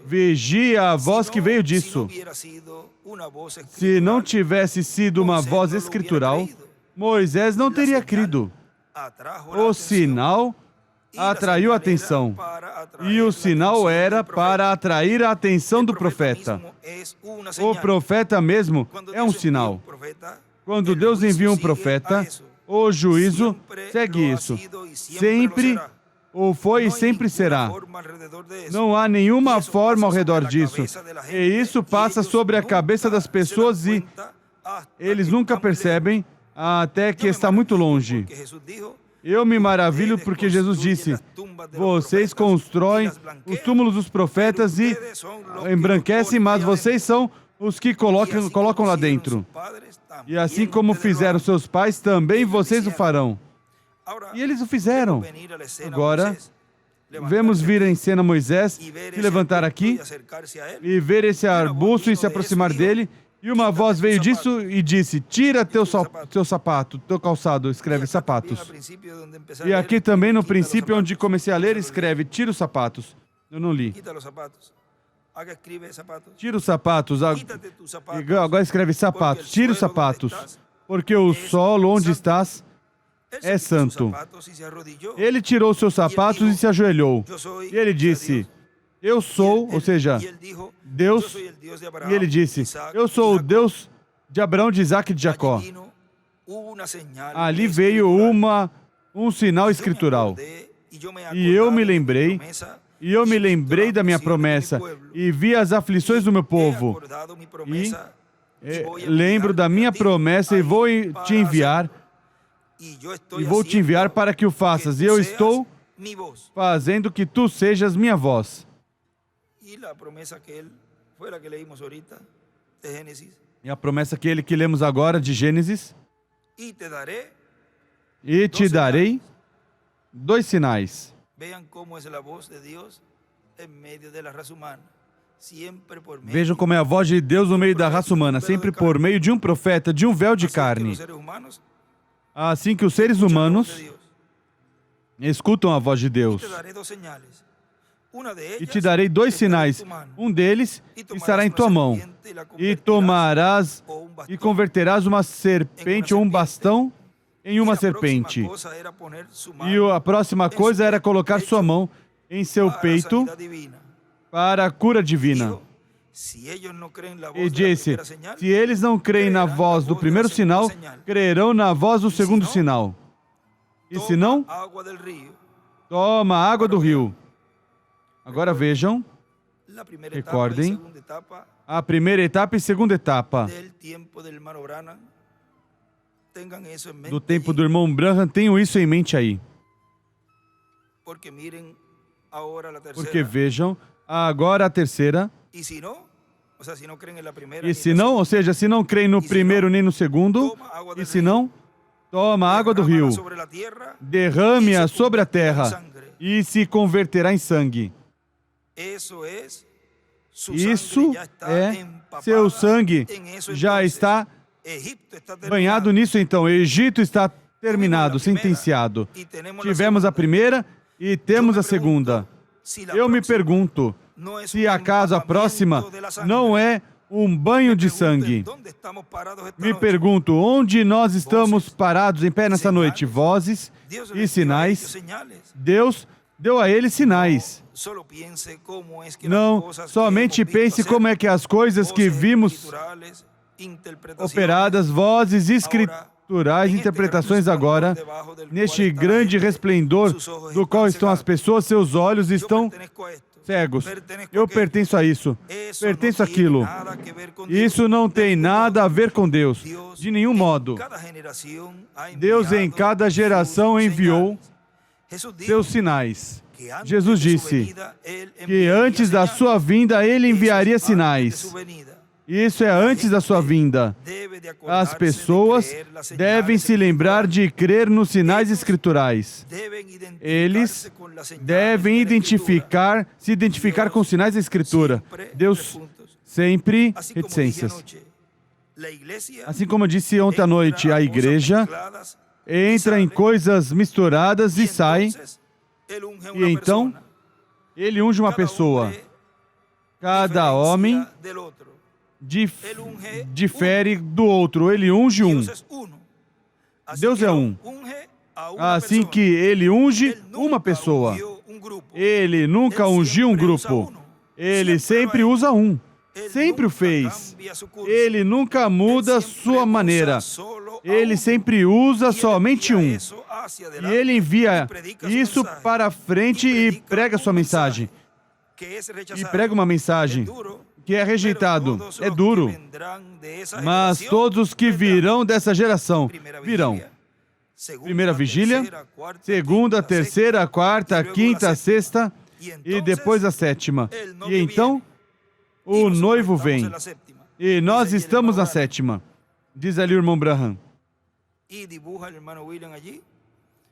Vigia a voz que veio disso. Se não tivesse sido uma voz escritural, Moisés não teria crido. O sinal atraiu a atenção. E o sinal era para atrair a atenção do profeta. O profeta mesmo é um sinal. Quando Deus envia um profeta, o juízo segue isso. Sempre ou foi e sempre será. Não há nenhuma forma ao redor disso. E isso passa sobre a cabeça das pessoas e eles nunca percebem até que está muito longe. Eu me maravilho porque Jesus disse, vocês constroem os túmulos dos profetas e embranquecem, mas vocês são os que colocam lá dentro. E assim como fizeram seus pais, também vocês o farão. E eles o fizeram. Agora, vemos vir em cena Moisés se levantar aqui e ver esse arbusto e se aproximar dele. E uma voz veio disso e disse, tira teu sapato, teu calçado, escreve sapatos. E aqui também no princípio onde comecei a ler, escreve, tira os sapatos. Eu não li. Acá escribe zapatos. Tira os sapatos. Quítate tus zapatos, Agora escreve sapatos. porque Tira el os suelo donde sapatos. estás Porque o es solo onde santo. estás Él se é quitó sus santo. zapatos y se arrodilló. Ele tirou seus sapatos e se ajoelhou. Yo soy, E ele disse, eu sou, ou seja, y él dijo, Deus. yo soy el Dios de E Abraham, ele disse, Isaac eu sou y o Jacob. Deus de Abraão, de Isaac e de Jacó. Allí vino una señal Ali veio escritural. um sinal escritural. E eu me lembrei, da minha promessa, e vi as aflições do meu povo. E lembro da minha promessa e vou te enviar, para que o faças. E eu estou fazendo que tu sejas minha voz. E a promessa que lemos agora de Gênesis, e te darei 2 sinais. Vejam como é a voz de Deus no meio da raça humana, sempre por meio de um profeta, de um véu de carne. Assim que os seres humanos escutam a voz de Deus. E te darei 2 sinais. Um deles estará em tua mão. E tomarás e converterás uma serpente ou um bastão em uma serpente. E a próxima coisa era colocar sua mão em seu peito para a cura divina. E disse, se eles não creem na voz do primeiro sinal, crerão na voz do segundo sinal. E se não, toma a água do rio. Agora vejam, recordem, a primeira etapa e segunda etapa do tempo do irmão Branham. Tenham isso em mente aí. Porque vejam, agora a terceira. E se não, ou seja, se não creem no primeiro nem no segundo, e se não, toma a água do rio, derrame-a sobre a terra e se converterá em sangue. Isso é, seu sangue já está banhado nisso, então. O Egito está terminado, sentenciado. Tivemos a primeira e temos a segunda. Eu me pergunto, se acaso a próxima não é um banho de sangue. Me pergunto, onde nós estamos parados em pé nessa noite? Vozes e sinais. Deus deu a eles sinais. Não, somente pense como é que as coisas que vimos operadas, vozes escriturais, interpretações agora, neste grande resplendor do qual estão as pessoas, seus olhos estão cegos. Eu pertenço a isso, pertenço àquilo. Isso não tem nada a ver com Deus, de nenhum modo. Deus em cada geração enviou seus sinais. Jesus disse que antes da sua vinda, Ele enviaria sinais. Isso é antes da sua vinda. As pessoas devem se lembrar de crer nos sinais escriturais. Eles devem se identificar com os sinais da Escritura. Deus sempre reticências. Assim como eu disse ontem à noite, a igreja entra em coisas misturadas e sai. E então, Ele unge uma pessoa. Cada homem difere do outro. Ele unge um. Deus é um. Assim que Ele unge uma pessoa. Ele nunca ungiu um grupo. Ele sempre usa um. Sempre o fez. Ele nunca muda sua maneira. Ele sempre usa somente um. E Ele envia isso para frente e prega sua mensagem. E prega uma mensagem que é rejeitado. É duro. Mas todos os que virão dessa geração virão. Primeira vigília, segunda, terceira, quarta, quinta, sexta e depois a sétima. E então, o noivo vem. E nós estamos na sétima. Diz ali o irmão Branham.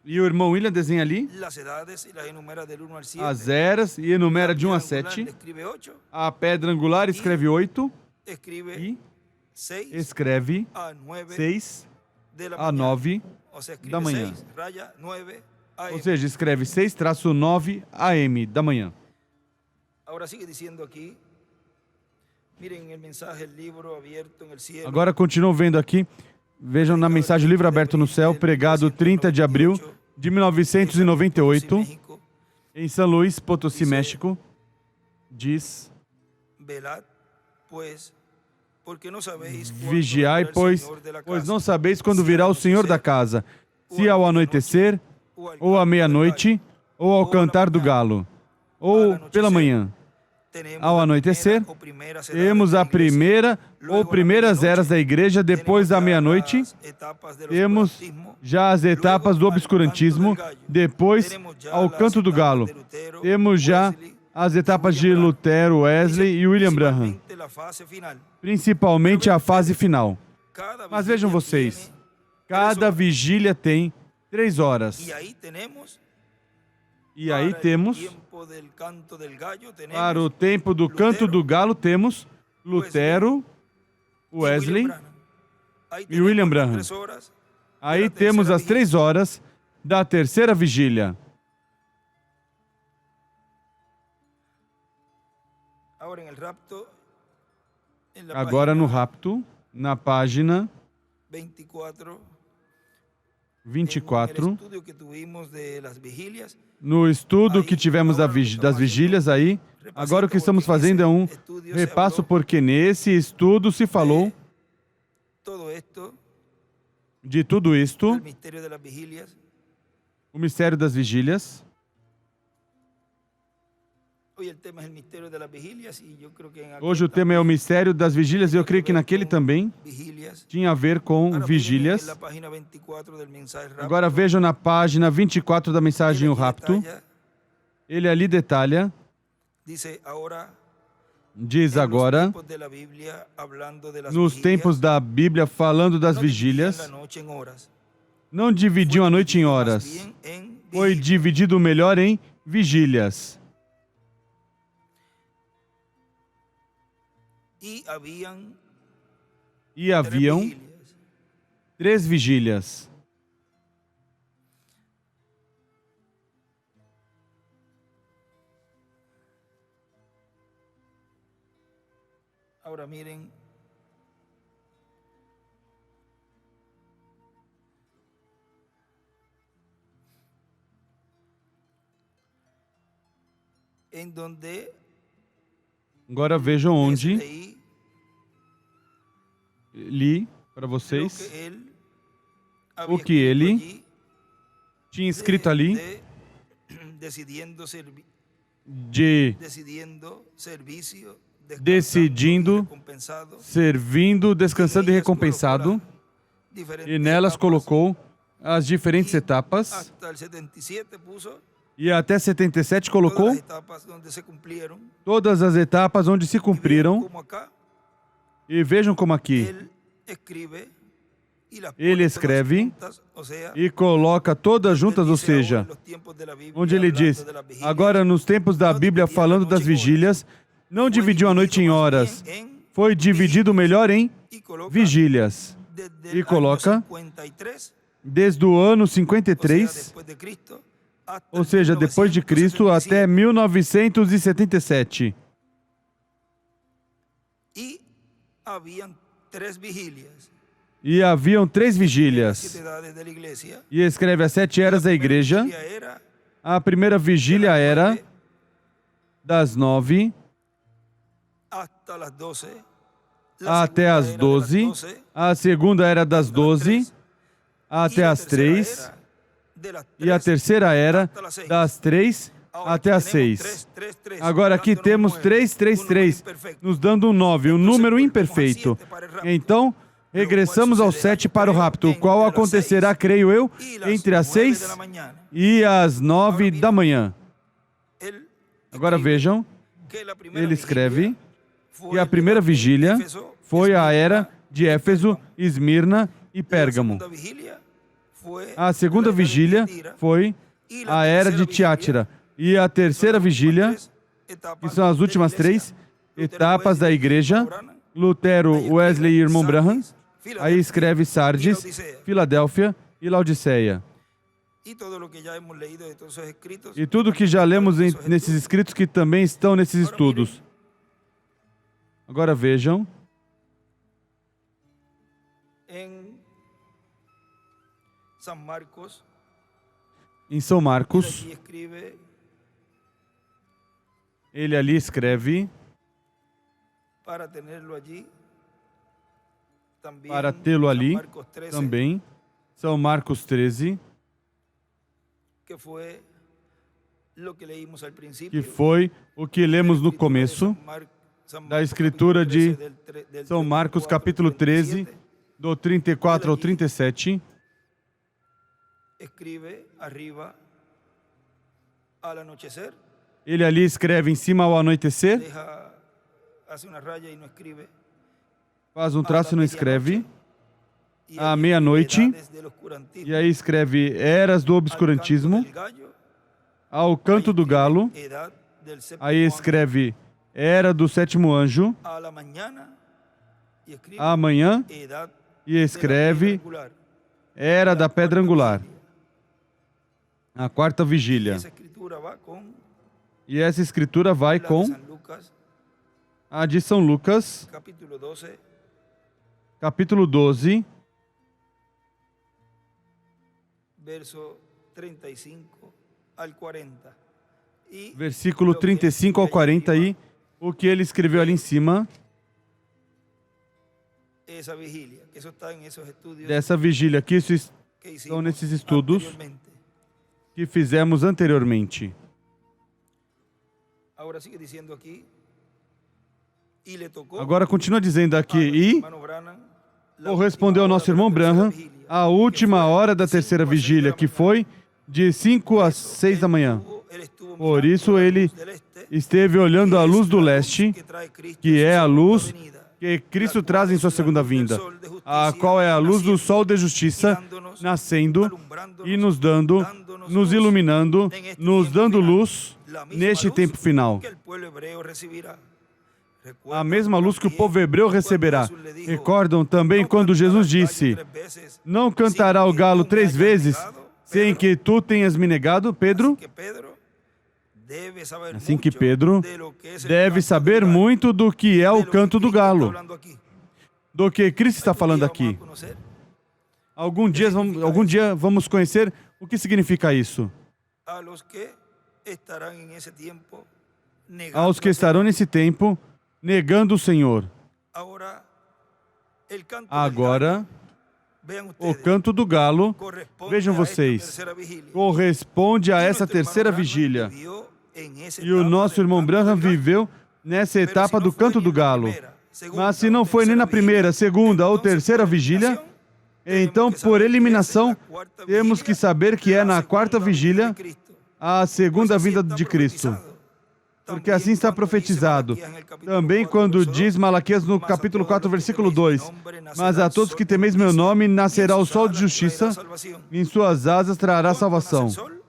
E o irmão William desenha ali as eras e enumera de 1 a 7. A pedra angular escreve 8 e escreve 6 a 9 da manhã. Ou seja, escreve 6-9 AM da manhã. Agora continuam vendo aqui. Vejam na mensagem Livro Aberto no Céu, pregado 30 de abril de 1998, em São Luís Potosí, México. Diz: vigiai, pois não sabeis quando virá o Senhor da casa, se ao anoitecer, ou à meia-noite, ou ao cantar do galo, ou pela manhã. Ao anoitecer, temos a primeira ou primeiras eras da igreja. Depois da meia-noite, temos já as etapas do obscurantismo. Depois, ao canto do galo, temos já as etapas de Lutero, Wesley e William Branham. Principalmente a fase final. Mas vejam vocês, cada vigília tem 3 horas. E aí temos, para o tempo do canto do galo, temos Lutero, Wesley e William Branham. Aí temos as 3 horas da terceira vigília. Agora no rapto, na página 24, no estudo que tivemos das vigílias aí, agora o que estamos fazendo é um repasso, porque nesse estudo se falou de tudo isto, o mistério das vigílias. Hoje o tema é o mistério das vigílias e eu creio que naquele também tinha a ver com vigílias. Agora vejam na página 24 da mensagem O Rapto. Ele ali detalha, diz agora, nos tempos da Bíblia falando das vigílias, não dividiam a noite em horas, foi dividido melhor em vigílias. E haviam 3 vigílias. Agora mirem. Em donde agora vejam onde li para vocês o que ele tinha escrito ali de decidindo, servindo, descansando e recompensado, e nelas colocou as diferentes etapas, e até 77 colocou todas as etapas onde se cumpriram. E vejam como aqui ele escreve e coloca todas juntas, ou seja, onde ele diz, agora nos tempos da Bíblia falando das vigílias, não dividiu a noite em horas, foi dividido melhor em vigílias. E coloca desde o ano 53, ou seja, depois de Cristo, até 1977. E haviam 3 vigílias. E escreve as 7 eras da igreja. A primeira vigília era das 9 até as 12. A segunda era das 12 até as 3. E a terceira era das 3 até as 6. Agora aqui temos 333, nos dando um 9, um número imperfeito. Então, regressamos ao 7 para o rapto, o qual acontecerá, creio eu, entre as 6 e as 9 da manhã. Agora vejam, ele escreve que a primeira vigília foi a era de Éfeso, Esmirna e Pérgamo. A segunda vigília foi a era de Tiátira. E a terceira vigília, que são as últimas 3 etapas da igreja, Lutero, Wesley e irmão Branham. Aí escreve Sardes, Filadélfia e Laodiceia. E tudo que já lemos nesses escritos que também estão nesses estudos. Agora vejam, en San Marcos, em São él Marcos, allí escribe ele ali escreve, para tenerlo allí, también para tê-lo San ali, Marcos 13, também, São Marcos 13, que fue lo que leímos al principio, que foi o que lemos no começo da escritura de São Marcos, capítulo 13, do 34 ao 37, escribe arriba al anochecer, ele ali escreve em cima ao anoitecer, hace una raya y no escribe, faz um traço e não escreve, y à allí meia-noite, edades del oscurantismo, e aí escreve eras do al obscurantismo, canto del gallo, ao canto do galo, edad del séptimo aí ángel, escreve era do sétimo anjo, a la mañana, y escribe amanhã, edad e de la escreve piedra angular, era da pedra angular, vigilia. a quarta Y vigília. esa escritura va con E essa escritura vai la de com San Lucas, a de São Lucas, capítulo 12, capítulo 12, verso 35 al 40. Y versículo lo que él 35 ao escribe allí 40 arriba, aí, o que ele escreveu ali em cima esa vigilia, que eso está en esos estudios dessa vigília, que isso que estão hicimos nesses estudos anteriormente. que fizemos anteriormente. Ahora sigue diciendo aquí, y le tocó Agora continua dizendo aqui, a nuestro e hermano Branham la correspondeu ao última nosso hora irmão de la tercera Branham vigilia, a que última fue hora da de terceira 5 a 6 de vigília, la que mañana. foi de 5 às 6 da manhã. Él estuvo Por mirando isso la ele luz del este, esteve olhando a que luz es do la luz leste, que trae Cristo que en su é a segunda luz venida, que Cristo la cual traz em es sua la segunda luz del vinda, sol de a justicia, qual é a luz do naciendo sol de y justiça, dándonos, nascendo alumbrándonos, e nos dando, dándonos nos luz iluminando, en este nos tiempo dando final. luz La misma neste luz tempo final. que el pueblo hebreo recibirá. A Recuerdan mesma luz que o también povo hebreu cuando receberá. Jesús le dijo, Recordam também "No quando cantará Jesus el gallo disse: 3 veces, Não sin cantará o que galo tú me 3 hayas vezes negado, sem Pedro". que tu tenhas me negado, Pedro. Así que Pedro debe saber Assim que mucho Pedro de lo que es el deve canto saber del gallo, muito do que é de o lo que canto do Cristo está galo, hablando aquí. do que Cristo está Algún falando día vamos aqui. a conocer. Algum dia vamos conhecer o que significa isso. A los que estarán en ese tiempo negando Aos que al estarão Señor. nesse tempo negando o Senhor. Ahora, el canto del Agora, gallo, vean o ustedes, canto do galo, corresponde vejam a esta vocês, tercera vigilia. corresponde a Y essa nuestro terceira hermano Branham vigília. vivió en esa E o etapa nosso del irmão canto Branham del gallo. viveu nessa Pero etapa si no do fue canto ni do en la galo. primera, segunda Mas se o não foi nem na tercera primeira, vigilia, segunda ou entonces, terceira por vigília, eliminación, tenemos então, que por saber que eliminação, esa es la cuarta temos que vigilia, saber que é la na segunda quarta venida de vigília Cristo. a segunda Pues así vinda está de Cristo. profetizado. Porque También assim está cuando dice profetizado. Malaquías en el capítulo Também 4, quando verso diz 2, Malaquias no "Mas a capítulo todos 4, los que versículo teméis mi 2. nombre Mas nacerá a todos que sol de temeis meu justicia, nome y en nascerá o sus sol de alas justiça, traerá salvación". em suas asas trará ¿Cuándo nace salvação. el sol?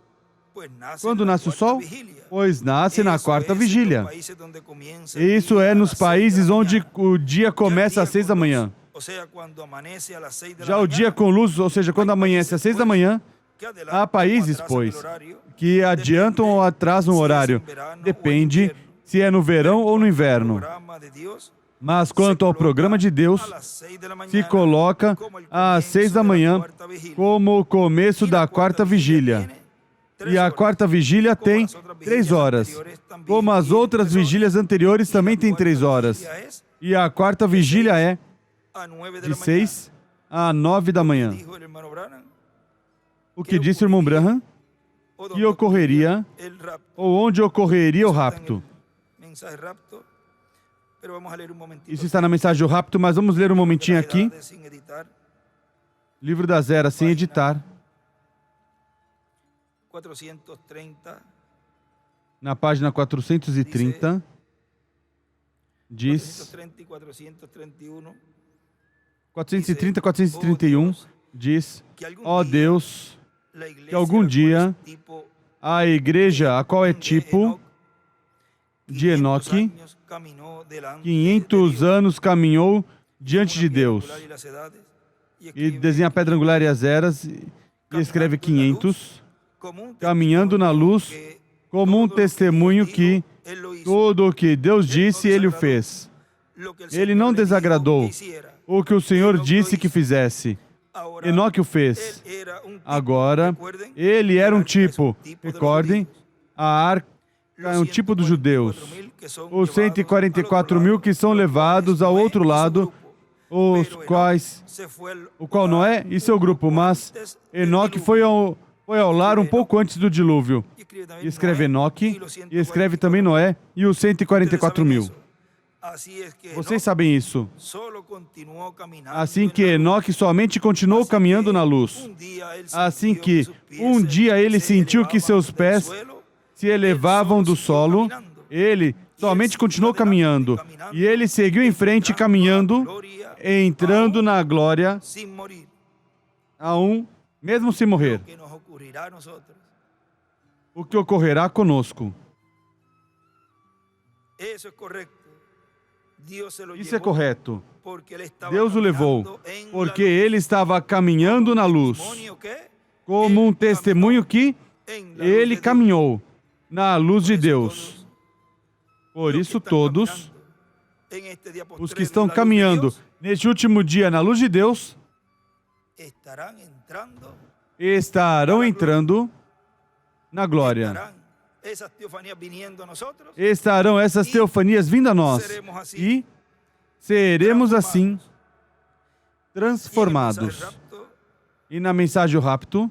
Pues nace Quando en la nasce o cuarta sol? vigilia. Pois nasce na Eso quarta es en los vigília. países donde comienza el Isso día é a nos las 6 de la países onde mañana. o dia Ya el começa día às 6 da con luz, manhã. o sea, cuando amanece a las 6 de Já la o dia mañana, com luz, ou seja, quando amanhece às 6 da manhã, que adelantan há o países, atrasan pois, el horario, que adiantam ou atrasam o si es horário. en verano o en Depende invierno. se é no verão ou no El inverno. programa de Dios Mas se quanto ao coloca programa de Deus, a las 6 de la se mañana coloca como el às 6 comienzo da de la manhã cuarta vigilia. como o começo Y da la quarta vigília. tiene 3 E a horas, quarta vigília como tem las otras 3 vigilias horas. anteriores también Como as tienen outras 3 horas. vigílias anteriores Y também la tem cuarta 3 horas. vigilia es E a quarta vigília é a 9 de de la 6 a 9 da manhã. mañana. Dijo el hermano Branham, O que disse o irmão Branham? o Que donde ocorreria, el rapto. ou onde ocorreria o Eso está en rapto. el mensaje rapto, pero vamos a leer un momentito. Isso está na mensagem do rapto, mas vamos ler um momentinho aqui. Sin editar, Livro das Eras, sem editar, 430, na página 430, diz 430 y 431, 430, 431, diz: que algún ó día Deus, la iglesia, que algum la cual dia es tipo a igreja, a qual é de tipo Enoc, de 500 Enoque, años caminó delante 500 de Dios. anos caminhou diante de Una piedra Deus. angular y las edades, y E escribe desenha a pedra angular e as eras, e escreve 500, como un caminhando na testimonio luz, que como um todo lo que testemunho Dios que dijo, él lo hizo. tudo o que Deus disse, ele o fez. Ele não desagradou o que o Senhor disse que fizesse. Enoque o fez. Agora, ele era um tipo, recordem, a arca é um tipo dos judeus. Os 144.000 que são levados ao outro lado, o qual Noé e seu grupo, mas Enoque foi ao lar um pouco antes do dilúvio. E escreve Enoque, e escreve também Noé e os 144.000. Vocês sabem isso. Assim que Enoque somente continuou caminhando na luz. Assim que um dia ele sentiu que seus pés se elevavam do solo, ele somente continuou caminhando. E ele seguiu em frente caminhando, entrando na glória, mesmo sem morrer. O que ocorrerá conosco. Isso é correto. Deus o levou, porque ele estava caminhando na luz, como um testemunho que ele caminhou na luz de Deus. Por isso todos, os que estão caminhando neste último dia na luz de Deus, estarão entrando na glória. Estarão essas teofanias vindo a nós e seremos assim transformados. E na mensagem do rapto,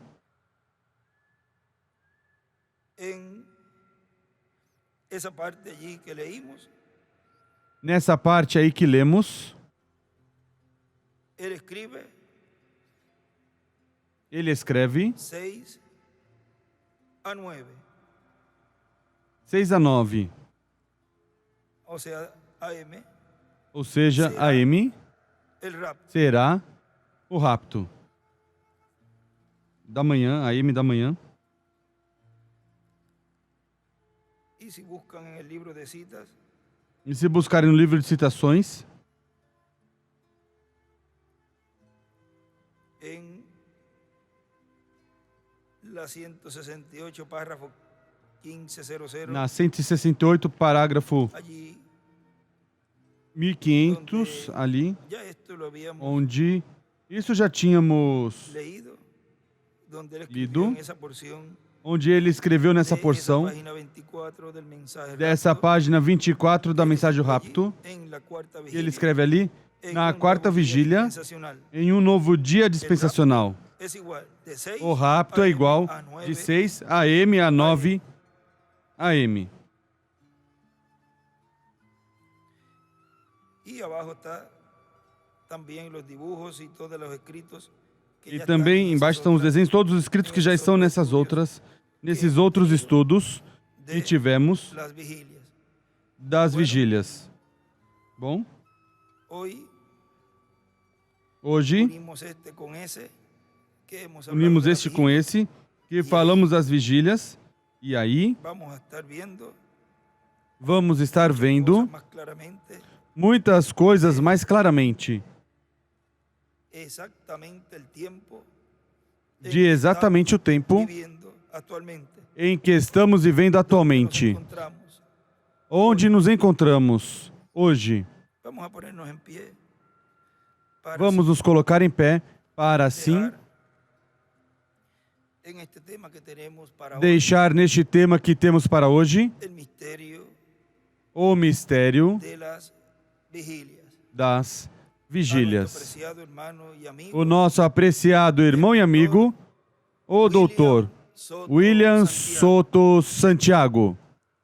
nessa parte aí que lemos, ele escreve 6 a 9. Ou seja, AM será o rapto. Da manhã, AM da manhã. E se buscarem no livro de citações, na 168, parágrafo 1500, ali, onde isso já tínhamos lido, onde ele escreveu nessa porção, dessa página 24 da mensagem do rapto, ele escreve ali, na quarta vigília, em um novo dia dispensacional. O rapto é igual de 6 AM a 9 AM. E também embaixo estão os desenhos, todos os escritos que já estão nesses outros estudos que tivemos das vigílias. Bom? Hoje, unimos este com esse, que falamos das vigílias, e aí vamos estar vendo muitas coisas mais claramente de exatamente o tempo em que estamos vivendo atualmente. Onde nos encontramos hoje. Vamos nos colocar em pé para assim deixar neste tema que temos para hoje o mistério das vigílias. O nosso apreciado irmão e amigo, o Dr. William Soto Santiago.